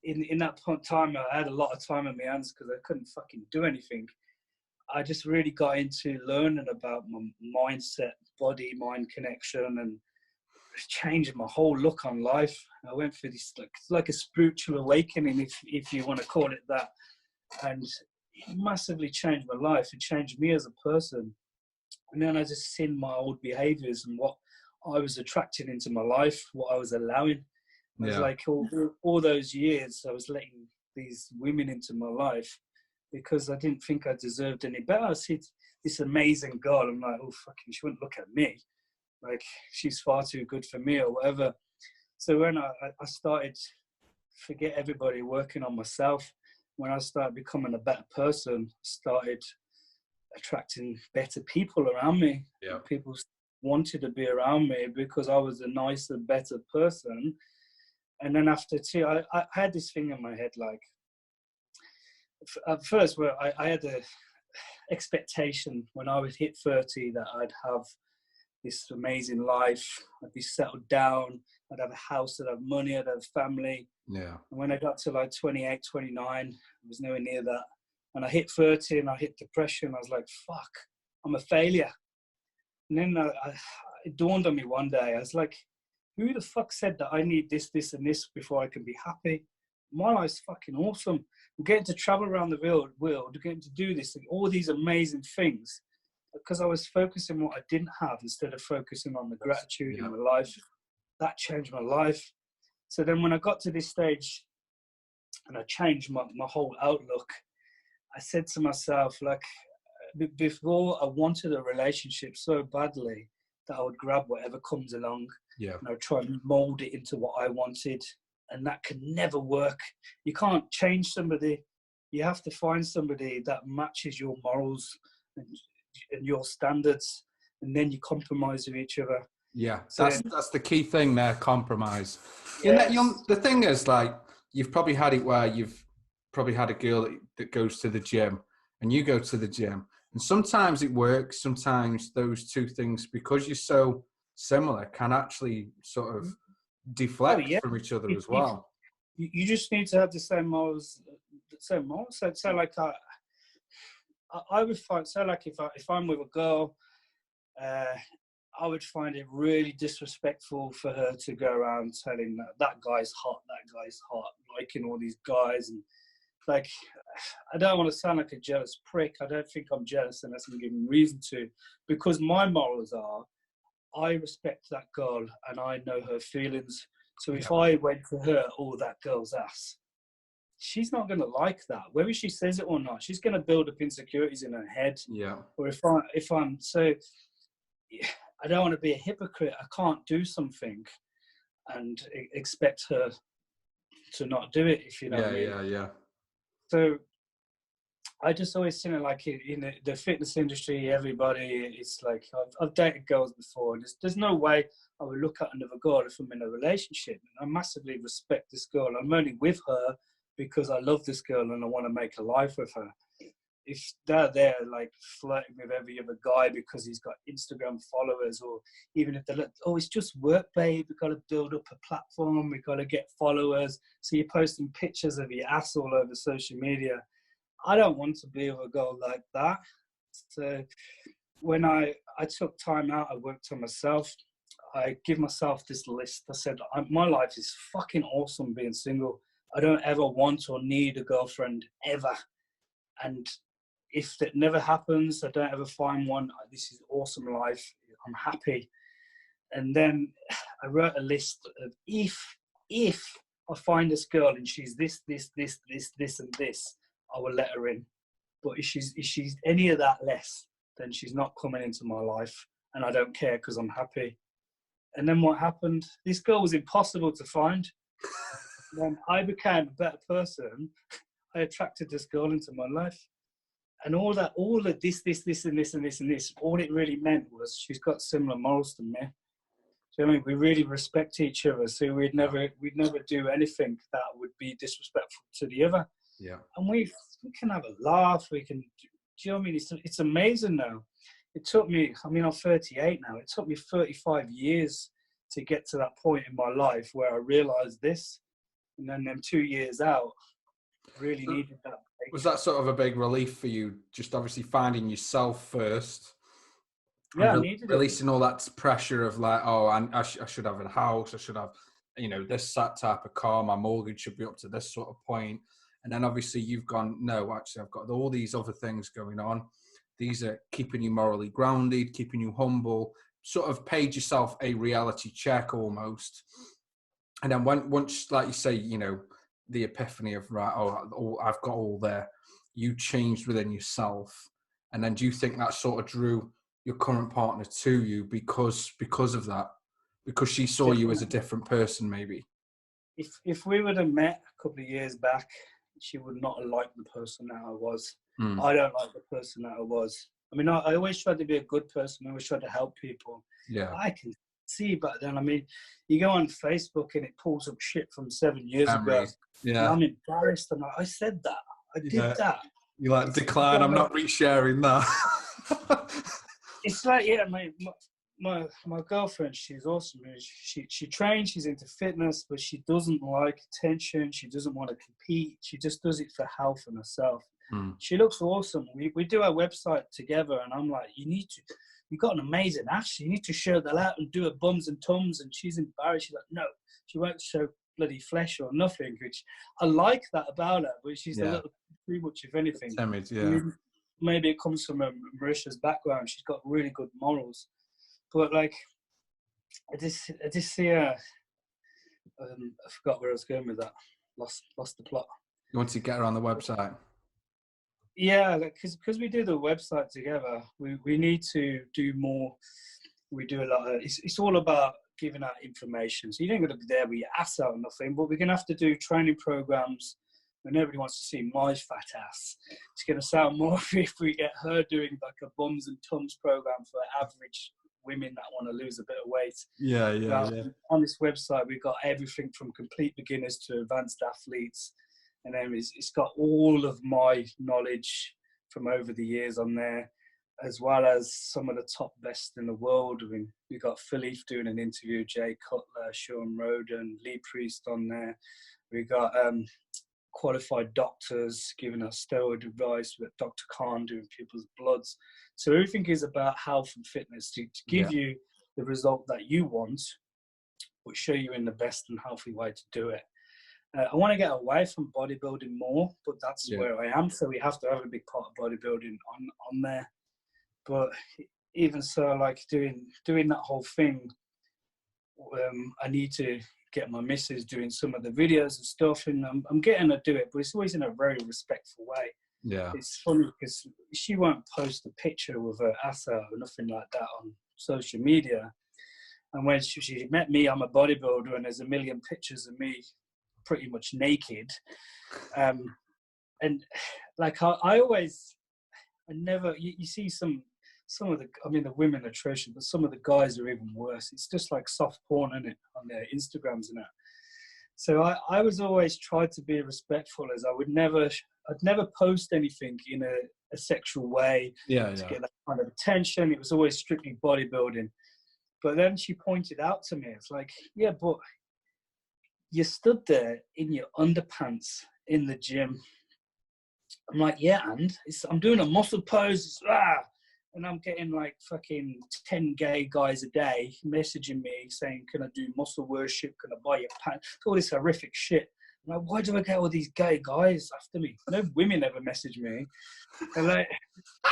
in that time, I had a lot of time on my hands because I couldn't fucking do anything. I just really got into learning about my mindset, body-mind connection, and changed my whole look on life. I went through this like a spiritual awakening, if you want to call it that, and it massively changed my life. It changed me as a person. And then I just seen my old behaviors and what I was attracting into my life, what I was allowing. It was like all those years I was letting these women into my life because I didn't think I deserved any better. I see this amazing girl, I'm like, oh, fucking, she wouldn't look at me. Like, she's far too good for me or whatever. So when I started forget everybody, working on myself, when I started becoming a better person, started attracting better people around me. Yeah. People wanted to be around me because I was a nicer, better person. And then after I had this thing in my head, like, at first, where I had a expectation when I would hit 30 that I'd have this amazing life, I'd be settled down, I'd have a house, I'd have money, I'd have a family. Yeah. And when I got to like 28, 29, I was nowhere near that. And I hit 30 and I hit depression. I was like, fuck, I'm a failure. And then it dawned on me one day. I was like, who the fuck said that I need this, this, and this before I can be happy? my life's fucking awesome. I'm getting to travel around the world, getting to do this, and all these amazing things, because I was focusing on what I didn't have instead of focusing on the gratitude in my life. That changed my life. So then when I got to this stage and I changed my whole outlook, I said to myself, like, before I wanted a relationship so badly that I would grab whatever comes along and I would try and mold it into what I wanted. And that can never work. You can't change somebody. You have to find somebody that matches your morals and your standards, and then you compromise with each other. Yeah, so that's the key thing there, compromise. Yes. The thing is, like, you've probably had it where you've probably had a girl that goes to the gym and you go to the gym. And sometimes it works. Sometimes those two things, because you're so similar, can actually sort of deflect from each other as well. You just need to have the same morals. So like I would find, so like if I'm with a girl, I would find it really disrespectful for her to go around telling that guy's hot, liking all these guys. And like, I don't want to sound like a jealous prick. I don't think I'm jealous unless I'm given reason to, because my morals are, I respect that girl and I know her feelings. So if I went to her, oh, that girl's ass, she's not going to like that. Whether she says it or not, she's going to build up insecurities in her head. Yeah. Or if I'm so, I don't want to be a hypocrite. I can't do something and expect her to not do it, if you know what I mean. Yeah. So I just always think like in the fitness industry, everybody, it's like, I've dated girls before, and there's no way I would look at another girl if I'm in a relationship. And I massively respect this girl. I'm only with her because I love this girl and I want to make a life with her. If they're there like flirting with every other guy because he's got Instagram followers, or even if they're like, oh, it's just work, babe, we've got to build up a platform, we've got to get followers, so you're posting pictures of your ass all over social media. I don't want to be with a girl like that. So when I took time out, I worked on myself. I give myself this list. I said, my life is fucking awesome being single. I don't ever want or need a girlfriend ever. And if that never happens, I don't ever find one, this is awesome life, I'm happy. And then I wrote a list of if I find this girl and she's this, and this, I will let her in. But if she's any of that less, then she's not coming into my life, and I don't care because I'm happy. And then what happened? This girl was impossible to find. When I became a better person, I attracted this girl into my life. And all of this, and this, all it really meant was she's got similar morals to me. So I mean, we really respect each other. So we'd never do anything that would be disrespectful to the other. Yeah. And we can have a laugh. We can, do you know what I mean? It's amazing now. It took me, I mean, I'm 38 now. It took me 35 years to get to that point in my life where I realized this. And then them 2 years out, really needed that. Was that sort of a big relief for you? Just obviously finding yourself first. Yeah, I needed releasing all that pressure of like, oh, I should have a house. I should have, this type of car. My mortgage should be up to this sort of point. And then obviously you've gone, no, actually, I've got all these other things going on. These are keeping you morally grounded, keeping you humble, sort of paid yourself a reality check almost. And then once, like you say, the epiphany of, right, I've got all there, you changed within yourself. And then do you think that sort of drew your current partner to you because of that? Because she saw you as a different person, maybe? If we would have met a couple of years back, she would not have liked the person that I was. I don't like the person that I was. I mean, I always tried to be a good person. I always tried to help people. Yeah. I can see back then. I mean, you go on Facebook and it pulls up shit from 7 years ago. Yeah. And I'm embarrassed. I'm like, I said that. I did that. You like, decline, I'm not resharing that. It's like, my girlfriend, she's awesome. She trains, she's into fitness, but she doesn't like attention. She doesn't want to compete. She just does it for health and herself. She looks awesome. We do our website together, and I'm like, you've got an amazing ass. You need to show that out and do a bums and tums. And she's embarrassed. She's like, no, she won't show bloody flesh or nothing, which I like that about her, but she's a little too much of anything. Timid, yeah. Maybe it comes from Marisha's background. She's got really good morals, but like, I just see her. I forgot where I was going with that. Lost the plot. You want to get her on the website? Yeah, because we do the website together, we need to do more. We do a lot of, it's all about giving out information. So you don't got to be there with your ass out or nothing, but we're going to have to do training programs when nobody wants to see my fat ass. It's going to sound more if we get her doing like a bums and tums program for average women that want to lose a bit of weight. Yeah. On this website, we've got everything from complete beginners to advanced athletes. And then it's got all of my knowledge from over the years on there, as well as some of the top best in the world. I mean, we got Philippe doing an interview, Jay Cutler, Sean Roden, Lee Priest on there. We got qualified doctors giving us steroid advice, with Dr. Khan doing people's bloods. So everything is about health and fitness to give you the result that you want, but show you in the best and healthy way to do it. I want to get away from bodybuilding more, but that's where I am. So we have to have a big part of bodybuilding on there. But even so, like doing that whole thing, I need to get my missus doing some of the videos and stuff, and I'm getting her to do it, but it's always in a very respectful way. Yeah. It's funny because she won't post a picture with her ass out or nothing like that on social media. And when she met me, I'm a bodybuilder, and there's a million pictures of me pretty much naked, and like you see some of the, I mean, the women are atrocious, but some of the guys are even worse. It's just like soft porn, isn't it, on their Instagrams and that. So I was always tried to be respectful, as I'd never post anything in a sexual way to get that kind of attention. It was always strictly bodybuilding. But then she pointed out to me, it's like, yeah, but you stood there in your underpants in the gym. I'm like, yeah, and I'm doing a muscle pose, and I'm getting like fucking 10 gay guys a day messaging me saying, can I do muscle worship? Can I buy your pants? All this horrific shit. I'm like, why do I get all these gay guys after me? No women ever message me. And like,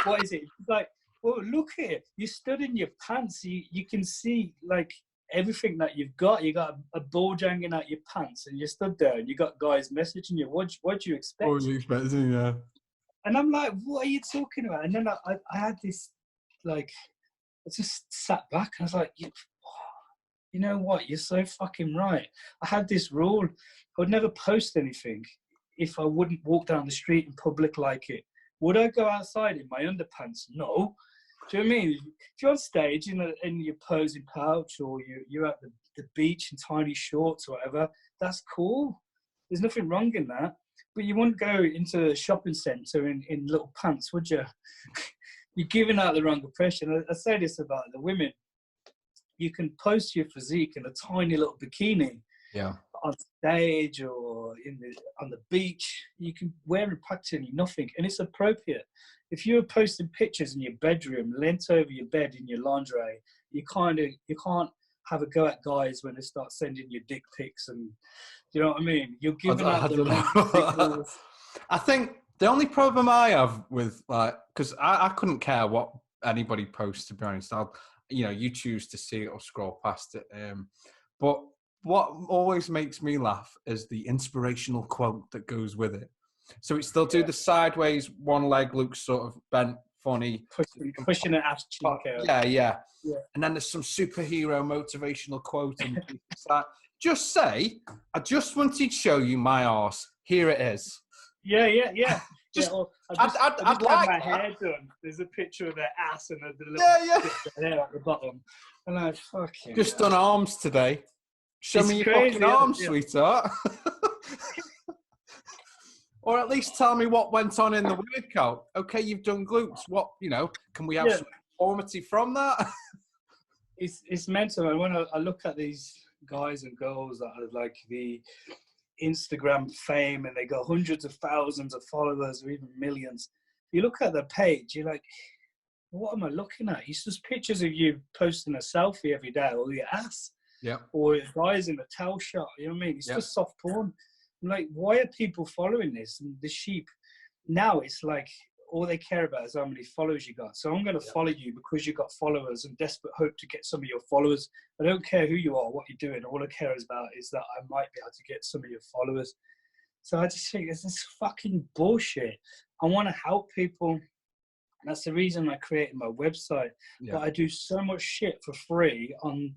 what is it? It's like, well, look here. You stood in your pants. You can see like everything that you've got. You got a bulge hanging out your pants, and you stood there, and you got guys messaging you. What do you expect? What were you expecting? Yeah. And I'm like, what are you talking about? And then I had this, like, I just sat back and I was like, you know what? You're so fucking right. I had this rule. I would never post anything if I wouldn't walk down the street in public like it. Would I go outside in my underpants? No. Do you know what I mean? If you're on stage in your posing pouch, or you're at the beach in tiny shorts or whatever, that's cool. There's nothing wrong in that. But you wouldn't go into a shopping centre in little pants, would you? You're giving out the wrong impression. I say this about the women. You can post your physique in a tiny little bikini on stage or on the beach. You can wear it practically nothing, and it's appropriate. If you're posting pictures in your bedroom, leant over your bed in your lingerie, you can't have a go at guys when they start sending you dick pics, and you know what I mean? You're giving out the wrong signals. I think the only problem I have with, like, because I couldn't care what anybody posts, to be honest. You choose to see it or scroll past it. But what always makes me laugh is the inspirational quote that goes with it. So it still do the sideways, one leg looks sort of bent, funny. Pushing an ass cheek out. Yeah. And then there's some superhero motivational quote. And it's like, just say, I just wanted to show you my arse. Here it is. Yeah. I'd like my hair done. There's a picture of their ass and a little bit of hair at the bottom. And I'm fucking just done arms today. Show me your fucking arms, sweetheart. Or at least tell me what went on in the workout. Okay, you've done glutes. What, can we have some information from that? It's mental. And when I look at these guys and girls that are like the Instagram fame, and they got hundreds of thousands of followers or even millions, you look at their page, you're like, what am I looking at? It's just pictures of you posting a selfie every day, or your ass. Yeah. Or guys in a towel shop, you know what I mean? It's just soft porn. I'm like, why are people following this? And the sheep, now it's like, all they care about is how many followers you got. So I'm going to follow you because you got followers and desperate hope to get some of your followers. I don't care who you are, what you're doing. All I care about is that I might be able to get some of your followers. So I just think this is fucking bullshit. I want to help people. That's the reason I created my website. Yeah. But I do so much shit for free on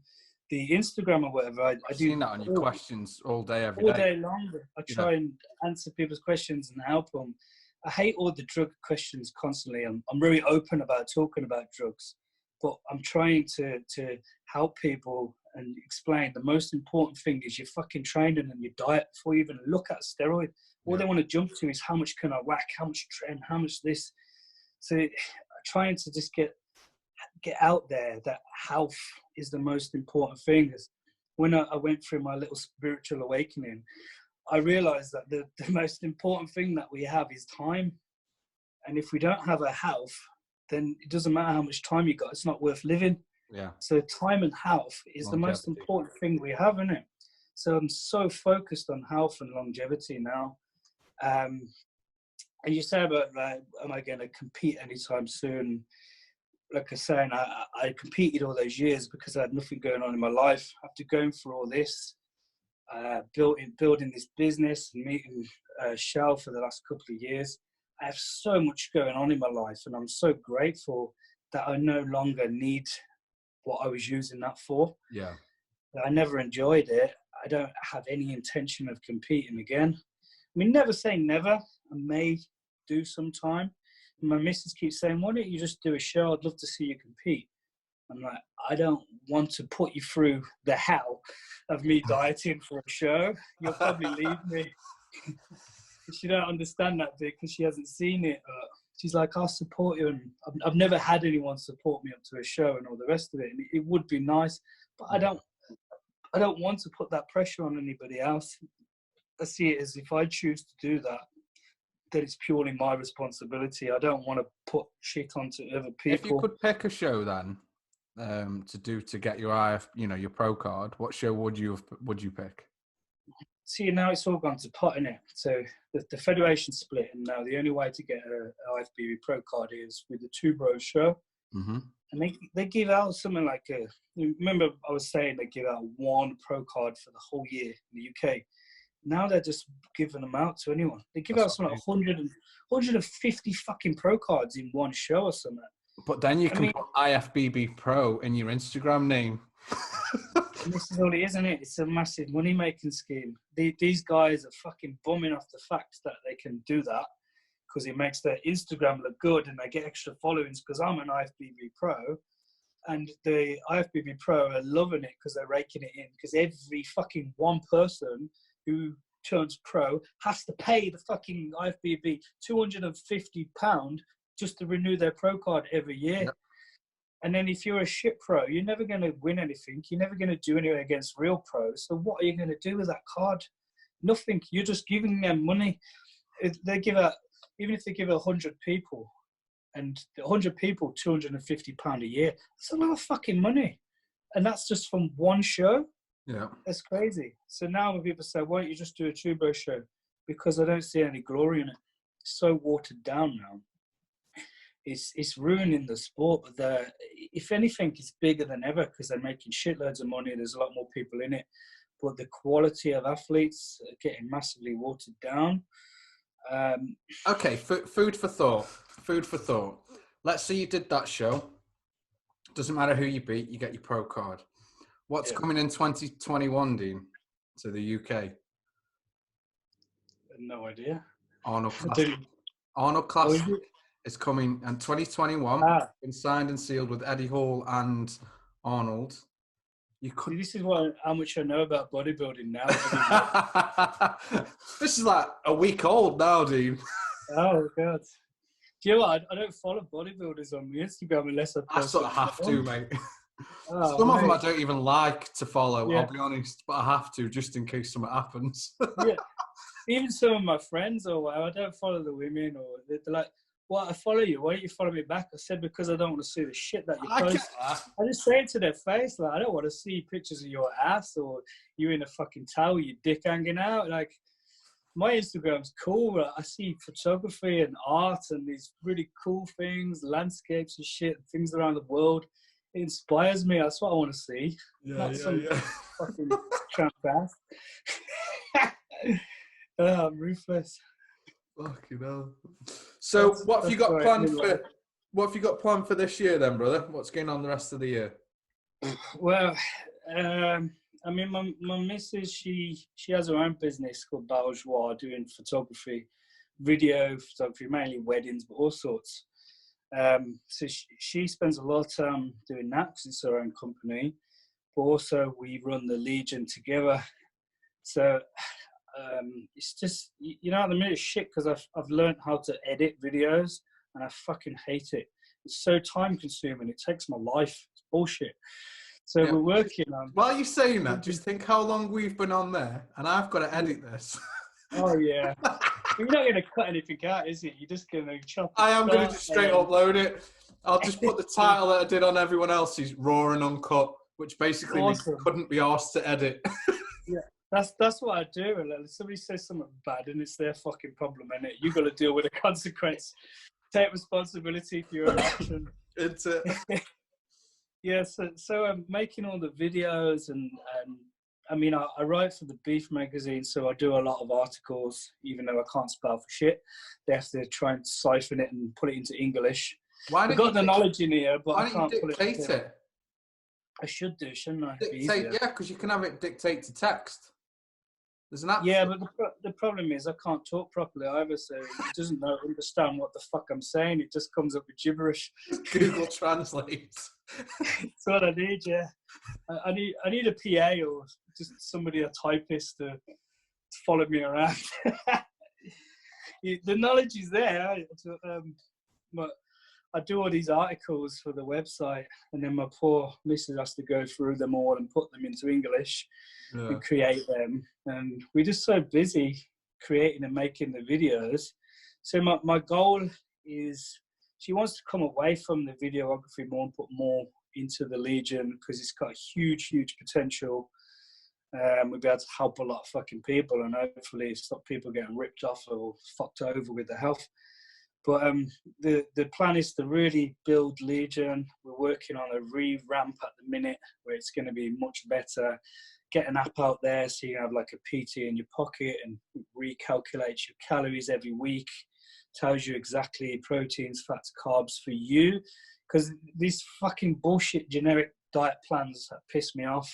the Instagram or whatever. I do seen that on your questions all day, every all day. day long. I try and answer people's questions and help them. I hate all the drug questions constantly. I'm very open about talking about drugs, but I'm trying to help people and explain the most important thing is your fucking training and your diet before you even look at steroid. All they want to jump to is how much can I whack, how much train, how much this. So trying to just get out there that health is the most important thing. When I went through my little spiritual awakening, I realized that the most important thing that we have is time. And if we don't have a health, then it doesn't matter how much time you got. It's not worth living. Yeah. So time and health is the most important thing we have, isn't it? So I'm so focused on health and longevity now. And you say about, am I going to compete anytime soon? Like I was saying, I competed all those years because I had nothing going on in my life. After going through all this, building this business and meeting Shell for the last couple of years, I have so much going on in my life, and I'm so grateful that I no longer need what I was using that for. Yeah. I never enjoyed it. I don't have any intention of competing again. I mean, never say never. I may do sometime. My missus keeps saying, why don't you just do a show? I'd love to see you compete. I'm like, I don't want to put you through the hell of me dieting for a show. You'll probably leave me. She don't understand that bit because she hasn't seen it. She's like, I'll support you. And I've never had anyone support me up to a show and all the rest of it. And it would be nice, but I don't want to put that pressure on anybody else. I see it as if I choose to do that, then it's purely my responsibility. I don't want to put shit onto other people. If you could pick a show then to get your your pro card, what show would you pick? See, now it's all gone to pot, innit? So the federation split, and now the only way to get an IFBB pro card is with the Two Bros show. Mm-hmm. And they give out something like remember I was saying they give out one pro card for the whole year in the UK. Now they're just giving them out to anyone. They give out something like 150 fucking pro cards in one show or something. But then you can put IFBB Pro in your Instagram name. This is all it is, isn't it? It's a massive money-making scheme. These guys are fucking bumming off the fact that they can do that because it makes their Instagram look good and they get extra followings because I'm an IFBB Pro. And the IFBB Pro are loving it because they're raking it in because every fucking one person who turns pro has to pay the fucking IFBB £250 just to renew their pro card every year. Yep. And then if you're a shit pro, you're never going to win anything. You're never going to do anything against real pros. So what are you going to do with that card? Nothing. You're just giving them money. They give out, even if they give 100 people, and 100 people, £250 a year, that's a lot of fucking money. And that's just from one show. Yeah. That's crazy. So now when people say, why don't you just do a Tubo show? Because I don't see any glory in it. It's so watered down now. It's ruining the sport. But if anything, it's bigger than ever because they're making shitloads of money. There's a lot more people in it. But the quality of athletes are getting massively watered down. Okay, food for thought. Food for thought. Let's say you did that show. Doesn't matter who you beat, you get your pro card. What's coming in 2021, Dean, to the UK? No idea. Arnold Classic. Arnold Classic is coming in 2021. Been signed and sealed with Eddie Hall and Arnold. This is how much I know about bodybuilding now. This is like a week old now, Dean. Oh, God. Do you know what? I don't follow bodybuilders on my Instagram unless I sort of have to, mate. Oh, Some of them I don't even like to follow, yeah. I'll be honest, but I have to just in case something happens. Yeah. Even some of my friends or whatever, I don't follow the women or they're like, well, I follow you. Why don't you follow me back? I said, because I don't want to see the shit that you I post. get that. I just say it to their face, like, I don't want to see pictures of your ass or you in a fucking towel, your dick hanging out. Like, my Instagram's cool. I see photography and art and these really cool things, landscapes and shit, things around the world. It inspires me. That's what I want to see. Not some fucking tramp ass. Oh, I'm ruthless. Fucking hell. So what have you got planned for? What have you got planned for this year, then, brother? What's going on the rest of the year? Well, I mean, my missus, she has her own business called Bourgeois, doing photography, video photography, mainly weddings, but all sorts. So she spends a lot of time doing that because it's her own company. But also we run the Legion together. So it's just, you know, at the minute it's shit because I've learned how to edit videos and I fucking hate it. It's so time consuming. It takes my life. It's bullshit. So we're working on. While you're saying that, just think how long we've been on there, and I've got to edit this. Oh yeah. You're not going to cut anything out, is it? You're just going to chop it. I am going to just straight upload it. I'll just put the title that I did on everyone else's, Raw and Uncut, which basically means couldn't be asked to edit. Yeah, that's what I do. If somebody says something bad and it's their fucking problem, and you got to deal with the consequence. Take responsibility for your own action. It's it. Yeah, so I'm making all the videos and I mean, I write for the Beef magazine, so I do a lot of articles, even though I can't spell for shit. They have to try and siphon it and put it into English. I've got the knowledge in here, but I can't put it into. I should do, shouldn't I? Dictate, yeah, because you can have it dictate to text. There's an app. Yeah, but the problem is I can't talk properly either, so it doesn't understand what the fuck I'm saying. It just comes up with gibberish. Google Translate. That's what I need, yeah. I need a PA or just somebody, a typist, to follow me around. The knowledge is there, but I do all these articles for the website, and then my poor missus has to go through them all and put them into English and create them. And we're just so busy creating and making the videos. So my goal is, she wants to come away from the videography more and put more into the Legion because it's got a huge, huge potential. We'll be able to help a lot of fucking people and hopefully stop people getting ripped off or fucked over with their health. But the plan is to really build Legion. We're working on a revamp at the minute where it's going to be much better. Get an app out there so you have like a PT in your pocket and recalculates your calories every week. Tells you exactly proteins, fats, carbs for you. Because these fucking bullshit generic diet plans that piss me off.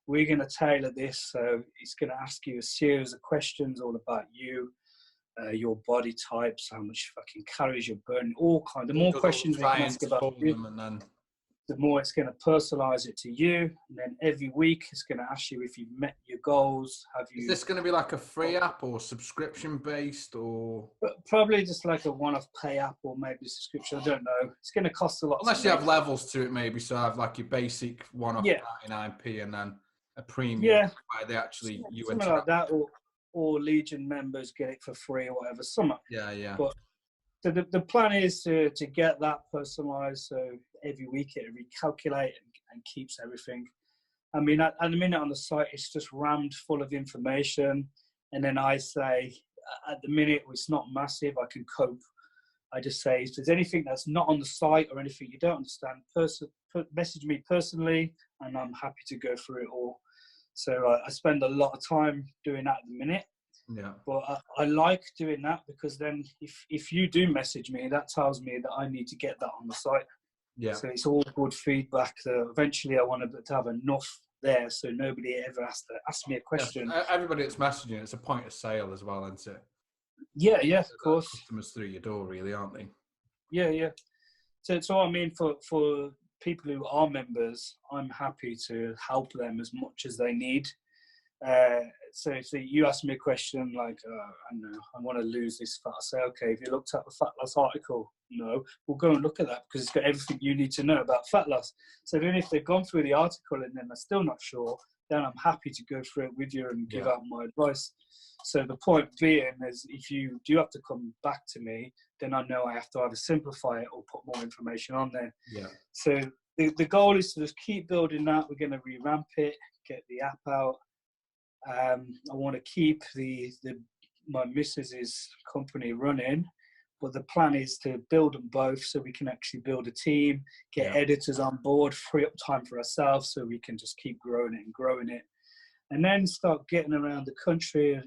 We're going to tailor this. So it's going to ask you a series of questions all about you. Your body types, how much fucking calories you're burning, all kinds. The more questions you can ask about you, the more it's going to personalize it to you. And then every week it's going to ask you if you've met your goals. Is this going to be like a free app or subscription based, or probably just like a one-off pay app or maybe a subscription? I don't know. It's going to cost a lot. Unless you have levels to it, maybe. So have like your basic one-off 99p and then a premium. Yeah, where they actually something like that, or Legion members get it for free or whatever. Yeah. But so the plan is to get that personalized. So every week it recalculates and keeps everything. I mean, at the minute on the site, it's just rammed full of information. And then I say, at the minute, it's not massive. I can cope. I just say, if there's anything that's not on the site or anything you don't understand, message me personally, and I'm happy to go through it all. So I spend a lot of time doing that at the minute. Yeah. But I like doing that because then if you do message me, that tells me that I need to get that on the site. Yeah. So it's all good feedback. Eventually I want to have enough there so nobody ever has to ask me a question. Yeah. Everybody that's messaging, it's a point of sale as well, isn't it? Yeah, of course. Customers through your door, really, aren't they? Yeah. So I mean, for people who are members, I'm happy to help them as much as they need. So you asked me a question like, I don't know, I want to lose this fat. I say, okay, have you looked at the fat loss article? No. We'll go and look at that because it's got everything you need to know about fat loss. So then if they've gone through the article and then they're still not sure, then I'm happy to go through it with you and give out my advice. So the point being is, if you do have to come back to me, then I know I have to either simplify it or put more information on there. Yeah. So the goal is to just keep building that. We're going to revamp it, get the app out. I want to keep my missus's company running, but the plan is to build them both so we can actually build a team, get editors on board, free up time for ourselves so we can just keep growing it, and then start getting around the country,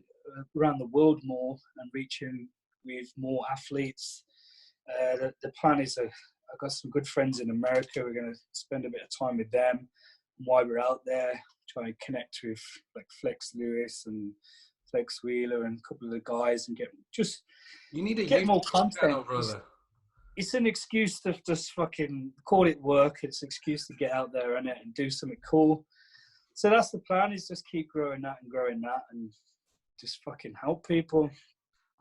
around the world more, and reaching with more athletes. The plan is I've got some good friends in America. We're going to spend a bit of time with them while we're out there, try and connect with like Flex Lewis and Flex Wheeler and a couple of the guys and get more content. Channel, brother. It's an excuse to just fucking call it work. It's an excuse to get out there and do something cool. So that's the plan, is just keep growing that and just fucking help people.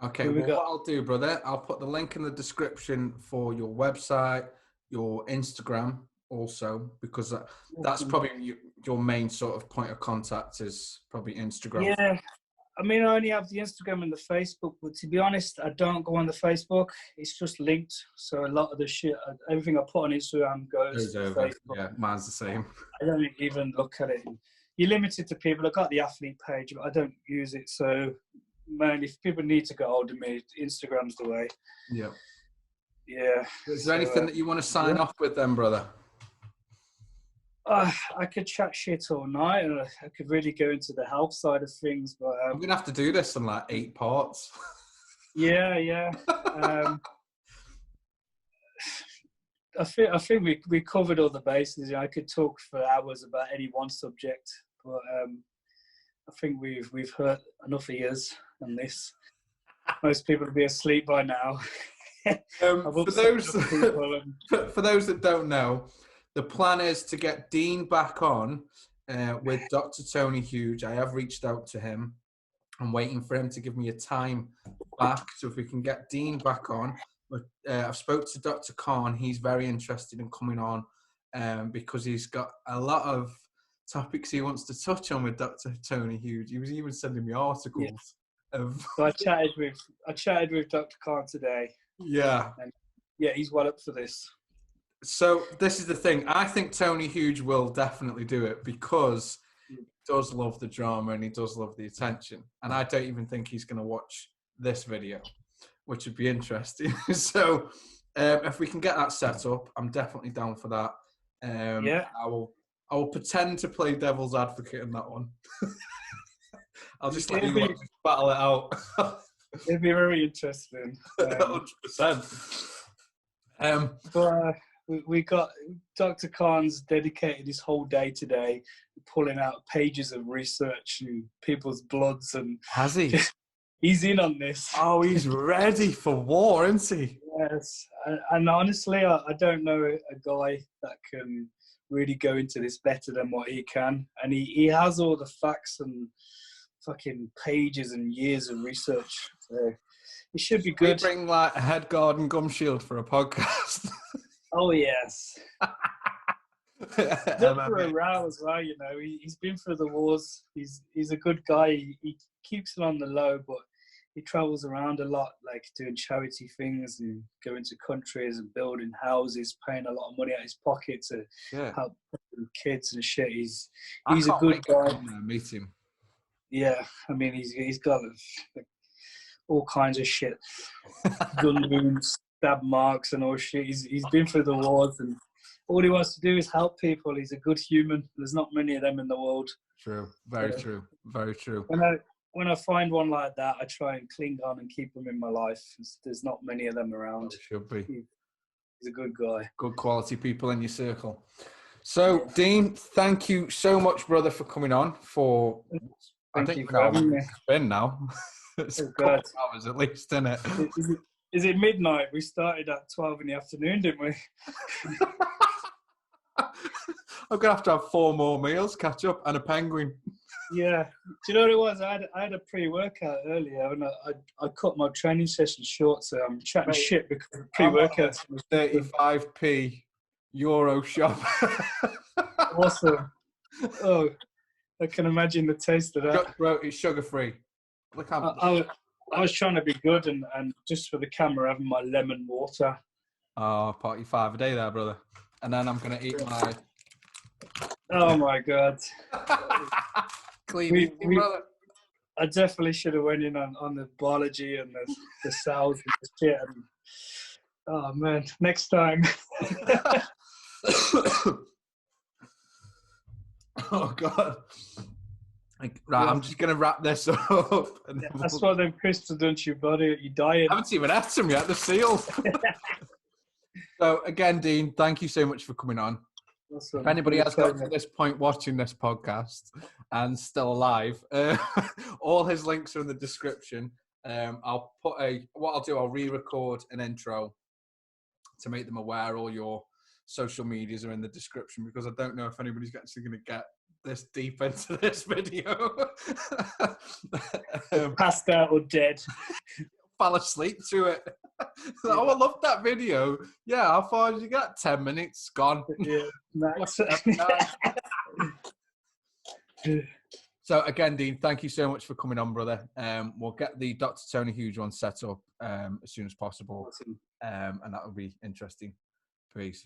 Okay, well, what I'll do, brother, I'll put the link in the description for your website, your Instagram also, because that's probably your main sort of point of contact is probably Instagram. Yeah, I mean, I only have the Instagram and the Facebook, but to be honest, I don't go on the Facebook. It's just linked. So a lot of the shit, everything I put on Instagram goes to over. Facebook. Yeah, mine's the same. I don't even look at it. You're limited to people. I've got the athlete page, but I don't use it. So, man, if people need to get hold of me, Instagram's the way. Yeah. Yeah. Is there anything that you want to sign off with then, brother? I could chat shit all night, and I could really go into the health side of things, but I'm gonna have to do this in like 8 parts. Yeah. I think we covered all the bases. I could talk for hours about any one subject, but I think we've heard enough ears on this. Most people will be asleep by now. For those that don't know, the plan is to get Dean back on with Dr. Tony Huge. I have reached out to him. I'm waiting for him to give me a time back. So if we can get Dean back on. I've spoke to Dr. Khan. He's very interested in coming on because he's got a lot of topics he wants to touch on with Dr. Tony Huge. He was even sending me articles. So I chatted with Dr. Khan today. Yeah. And yeah, he's well up for this. So this is the thing. I think Tony Huge will definitely do it because he does love the drama and he does love the attention. And I don't even think he's going to watch this video, which would be interesting. So if we can get that set up, I'm definitely down for that. I will pretend to play devil's advocate in that one. I'll just let you battle it out. It'd be very interesting. 100%. But we got Dr. Khan's dedicated his whole day today pulling out pages of research and people's bloods, and has he? He's in on this. Oh, he's ready for war, isn't he? Yes, and honestly, I don't know a guy that can really go into this better than what he can, and he has all the facts and fucking pages and years of research. So it should be good. We bring like a head guard and gum shield for a podcast. Oh yes. Good for a row as well, you know. He's been through the wars. He's a good guy. He keeps it on the low, but he travels around a lot, like doing charity things and going to countries and building houses, paying a lot of money out of his pocket to help kids and shit. He's a good guy. Meet him. Yeah, I mean he's got like, all kinds of shit, gun wounds, stab marks, and all shit. He's been through the wars, and all he wants to do is help people. He's a good human. There's not many of them in the world. True. Very true. Very true. When I find one like that, I try and cling on and keep them in my life. There's not many of them around. Should be. He's a good guy. Good quality people in your circle. So, Dean, thank you so much, brother, for coming on. Thank you for having me. It's been now. It's a couple hours at least, isn't it? Is it midnight? We started at 12 in the afternoon, didn't we? I'm going to have 4 more meals, catch up, and a penguin. Yeah. Do you know what it was? I had a pre-workout earlier, and I cut my training session short, so I'm chatting shit because of pre-workout. 35p Euro shop. Awesome. Oh, I can imagine the taste of that. Bro, it's sugar-free. Look how... I was trying to be good and just for the camera having my lemon water. Oh, party 5 a day there, brother. And then I'm going to eat my... Oh, my God. Clean eating, brother. I definitely should have went in on the biology and the cells and the shit. And, oh, man. Next time. Oh, God. Right, I'm just going to wrap this up. And yeah, that's what them crystals done to your body. You dying. I haven't even had them yet. They're sealed. So, again, Dean, thank you so much for coming on. Awesome. If anybody has got to this point watching this podcast and still alive, all his links are in the description. I'll re-record an intro to make them aware all your social medias are in the description, because I don't know if anybody's actually going to get this deep into this video. Passed out or dead. Fell asleep to it. Oh, I love that video. Yeah, how far did you get? 10 minutes, gone. Yeah, nice. So again, Dean, thank you so much for coming on, brother. We'll get the Dr. Tony Huge one set up as soon as possible. Awesome. And that will be interesting. Peace.